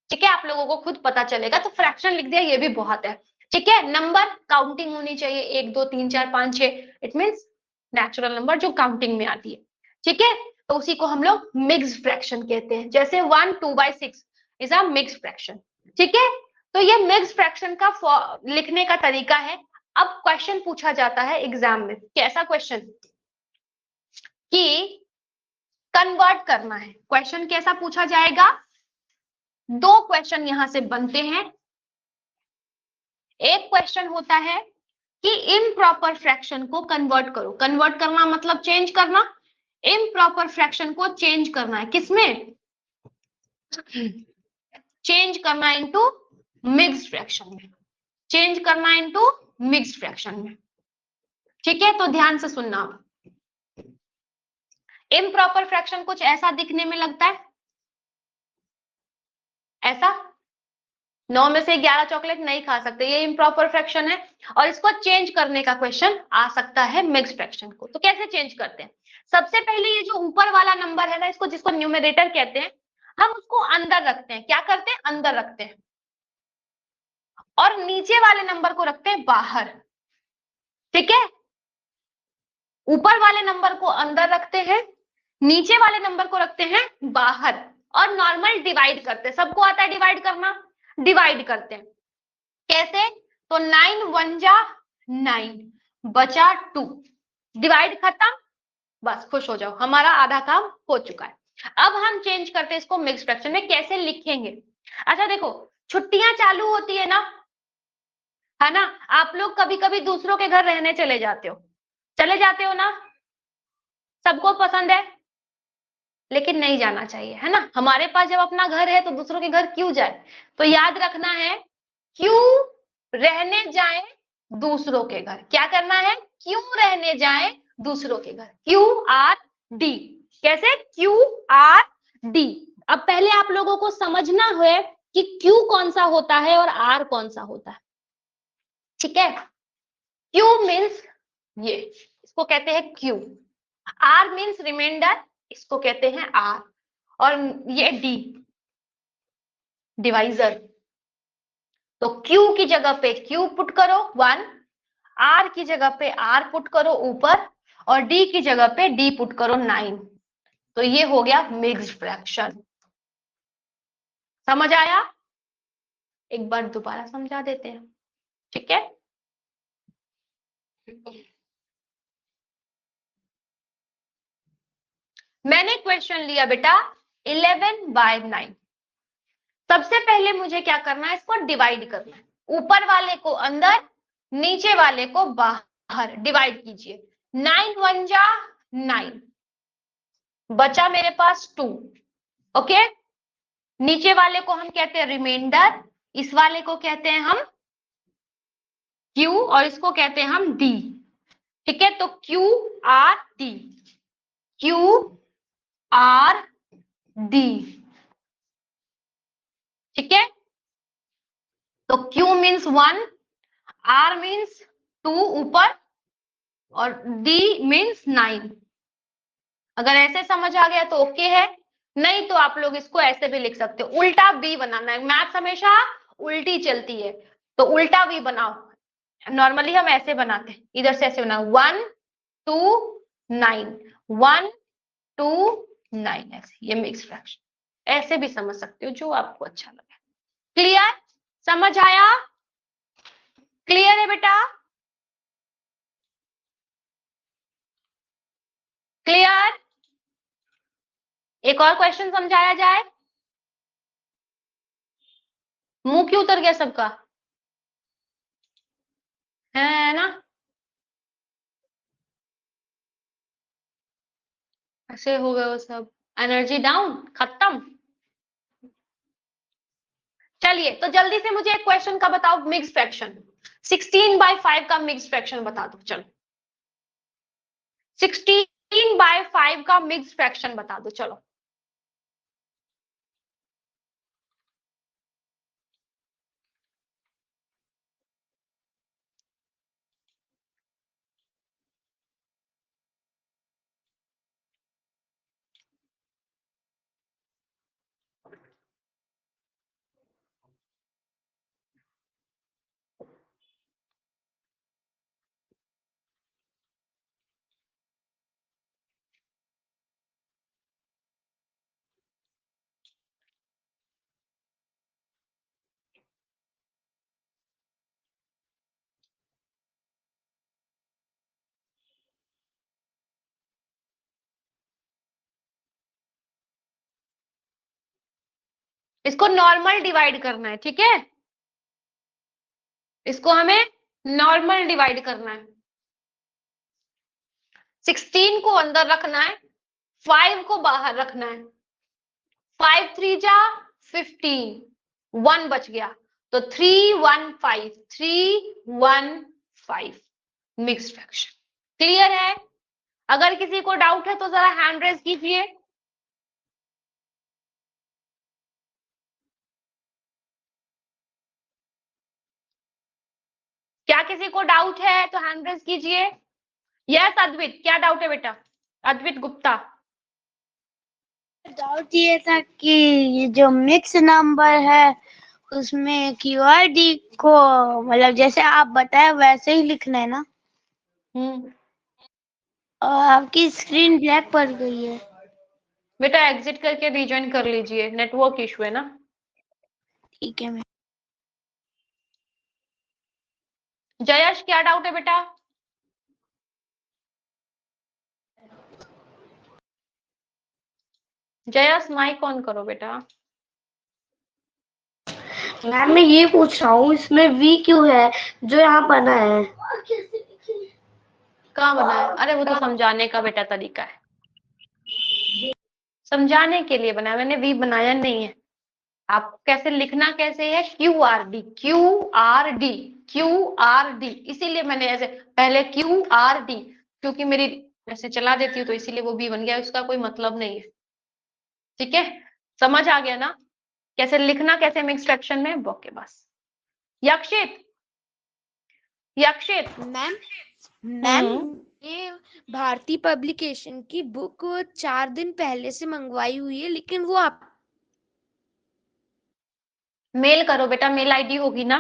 ठीक है। आप लोगों को खुद पता चलेगा, तो फ्रैक्शन लिख दिया ये भी बहुत है, ठीक है। नंबर काउंटिंग होनी चाहिए, 1 2 3 4 5 6, इट मींस नेचुरल नंबर जो काउंटिंग में आती है, ठीक है। तो उसी को हम लोग मिक्स्ड फ्रैक्शन कहते हैं। जैसे 1 2/6 इज अ मिक्स्ड फ्रैक्शन, ठीक है। तो ये मिक्स्ड फ्रैक्शन का लिखने का तरीका है। अब क्वेश्चन पूछा जाता है एग्जाम में, कैसा क्वेश्चन, कि कन्वर्ट करना है। क्वेश्चन कैसा पूछा जाएगा, 2 क्वेश्चन यहां से बनते हैं। एक क्वेश्चन होता है कि इम्प्रॉपर फ्रैक्शन को कन्वर्ट करो। कन्वर्ट करना मतलब चेंज करना, इम्प्रॉपर फ्रैक्शन को चेंज करना है, किसमें, चेंज करना इनटू मिक्स्ड फ्रैक्शन में, चेंज करना इनटू मिक्स्ड फ्रैक्शन में, ठीक है। तो ध्यान से सुनना। इम्प्रॉपर फ्रैक्शन कुछ ऐसा दिखने में लगता है, ऐसा 9 में से 11 चॉकलेट नहीं खा सकते, ये इम्प्रॉपर फ्रैक्शन है। और इसको चेंज करने का क्वेश्चन आ सकता है मिक्स्ड फ्रैक्शन को। तो कैसे चेंज करते हैं, सबसे पहले ये जो ऊपर वाला नंबर है ना, इसको जिसको न्यूमरेटर कहते हैं, हम उसको अंदर रखते हैं। क्या करते हैं, अंदर रखते हैं, और नीचे वाले नंबर को रखते हैं बाहर, ठीक है। ऊपर वाले नंबर को अंदर रखते हैं, नीचे वाले नंबर को रखते हैं बाहर, और नॉर्मल डिवाइड करते हैं। सबको आता है डिवाइड करना, डिवाइड करते हैं कैसे, तो 9 1 जा 9 बचा 2, डिवाइड खत्म, बस खुश हो जाओ, हमारा आधा काम हो चुका है। अब हम चेंज करते हैं इसको मिक्स्ड फ्रैक्शन में। कैसे लिखेंगे, अच्छा देखो, छुट्टियां चालू होती है ना, है ना। आप लोग कभी कभी दूसरों के घर रहने चले जाते हो ना, सबको पसंद है, लेकिन नहीं जाना चाहिए, है ना। हमारे पास जब अपना घर है तो दूसरों के घर क्यों जाए। तो याद रखना है, क्यों रहने जाए दूसरों के घर, क्या करना है, क्यों रहने जाए दूसरों के घर, QRD। कैसे? QRD। अब पहले आप लोगों को समझना है कि Q कौन सा होता है और R कौन सा होता है, ठीक है? Q मीन्स ये, इसको कहते हैं Q। R मीन्स रिमाइंडर, इसको कहते हैं R। और ये D, डिवाइजर। तो Q की जगह पे Q पुट करो 1, R की जगह पे R पुट करो ऊपर, और D की जगह पे D पुट करो 9। तो ये हो गया मिक्स्ड फ्रैक्शन। समझ आया? एक बार दोबारा समझा देते हैं, ठीक है? मैंने क्वेश्चन लिया बेटा 11/9। सबसे पहले मुझे क्या करना है, इसको डिवाइड करना है। ऊपर वाले को अंदर, नीचे वाले को बाहर डिवाइड कीजिए। 9 1 जा 9, बचा मेरे पास 2। ओके, नीचे वाले को हम कहते हैं रिमाइंडर, इस वाले को कहते हैं हम Q और इसको कहते हैं हम D, ठीक है? तो QRD, QRD, ठीक है? तो Q मीन्स 1, R मीन्स 2 ऊपर, और D मीन्स 9। अगर ऐसे समझ आ गया तो ओके है, नहीं तो आप लोग इसको ऐसे भी लिख सकते हो। उल्टा B बनाना है, मैथ्स हमेशा उल्टी चलती है, तो उल्टा V बनाओ। नॉर्मली हम ऐसे बनाते हैं, इधर से ऐसे बनाओ 1 2 9, 1 2 9, ऐसे। ये मिक्स फ्रैक्शन ऐसे भी समझ सकते हो, जो आपको अच्छा लगे। क्लियर? समझ आया? क्लियर है बेटा? क्लियर? एक और क्वेश्चन समझाया जाए। मुंह क्यों उतर गया सबका, है ना? ऐसे हो गए वो सब, एनर्जी डाउन, खत्म। चलिए, तो जल्दी से मुझे एक क्वेश्चन का बताओ, मिक्स फ्रैक्शन 16/5 का मिक्स फ्रैक्शन बता दो। चलो, 16/5 का मिक्स फ्रैक्शन बता दो। चलो, इसको नॉर्मल डिवाइड करना है, ठीक है? इसको हमें नॉर्मल डिवाइड करना है। 16 को अंदर रखना है, 5 को बाहर रखना है। 5 3 जा 15, 1 बच गया, तो 3 1 5, 3 1 5 मिक्स्ड फ्रैक्शन। क्लियर है? अगर किसी को डाउट है तो जरा हैंड रेज कीजिए। क्या किसी को डाउट है तो हैंड रेज कीजिए। यस अद्वित, क्या डाउट है बेटा? अद्वित गुप्ता। डाउट ये था कि ये जो मिक्स नंबर है उसमें QRD को मतलब जैसे आप बताए वैसे ही लिखना है ना? और आपकी स्क्रीन ब्लैक पड़ गई है। बेटा एग्जिट करके रिज्वाइन कर लीजिए, नेटवर्क इशू है ना। ठीक है मैम। जयश, क्या डाउट है बेटा? जयश, माइक ऑन करो बेटा। मैम मैं ये पूछ रहा हूँ इसमें V क्यों है जो यहाँ बना है? कहाँ बना है? अरे वो तो समझाने का बेटा तरीका है, समझाने के लिए बनाया मैंने, वी बनाया नहीं है। आपको कैसे लिखना कैसे है? QRD, QRD, QRD, इसीलिए मैंने ऐसे पहले QRD, क्योंकि मेरी ऐसे चला देती हूँ तो इसीलिए वो बी बन गया, उसका कोई मतलब नहीं है। ठीक है, समझ आ गया ना कैसे लिखना, कैसे मिक्स फ्रैक्शन में। ओके बस। यक्षित, यक्षित। मैम मैम ये भारती पब्लिकेशन की बुक 4 दिन पहले से मंगवाई हुई है, लेकिन वो आप मेल करो बेटा, मेल आईडी होगी ना,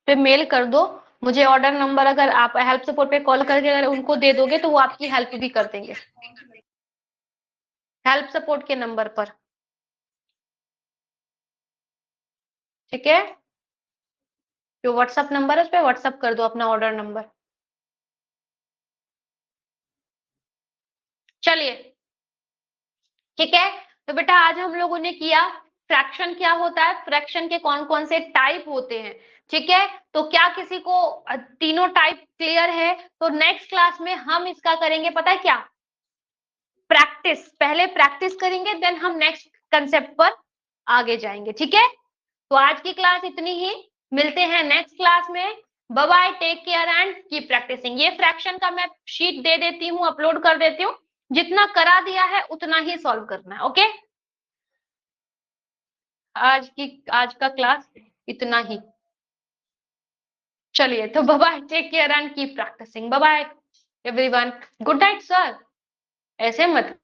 फिर मेल कर दो मुझे। ऑर्डर नंबर अगर आप हेल्प सपोर्ट पे कॉल करके अगर उनको दे दोगे तो वो आपकी हेल्प भी कर देंगे, हेल्प सपोर्ट के नंबर पर। ठीक है, जो व्हाट्सएप नंबर है उस पर व्हाट्सएप कर दो अपना ऑर्डर नंबर। चलिए ठीक है, तो बेटा आज हम लोगों ने किया फ्रैक्शन क्या होता है, फ्रैक्शन के कौन कौन से टाइप होते हैं। ठीक है, तो क्या किसी को तीनों टाइप क्लियर है? तो नेक्स्ट क्लास में हम इसका करेंगे पता है क्या, प्रैक्टिस। पहले प्रैक्टिस करेंगे, देन हम नेक्स्ट कंसेप्ट पर आगे जाएंगे। ठीक है, तो आज की क्लास इतनी ही, मिलते हैं नेक्स्ट क्लास में। Bye bye, take care and keep practising. ये फ्रैक्शन का मैं शीट दे देती हूँ, अपलोड कर देती हूँ, जितना करा दिया है उतना ही सॉल्व करना है। ओके, आज का क्लास इतना ही। चलिए, तो bye bye, take care and keep practising. Bye bye everyone, good night sir. ऐसे मत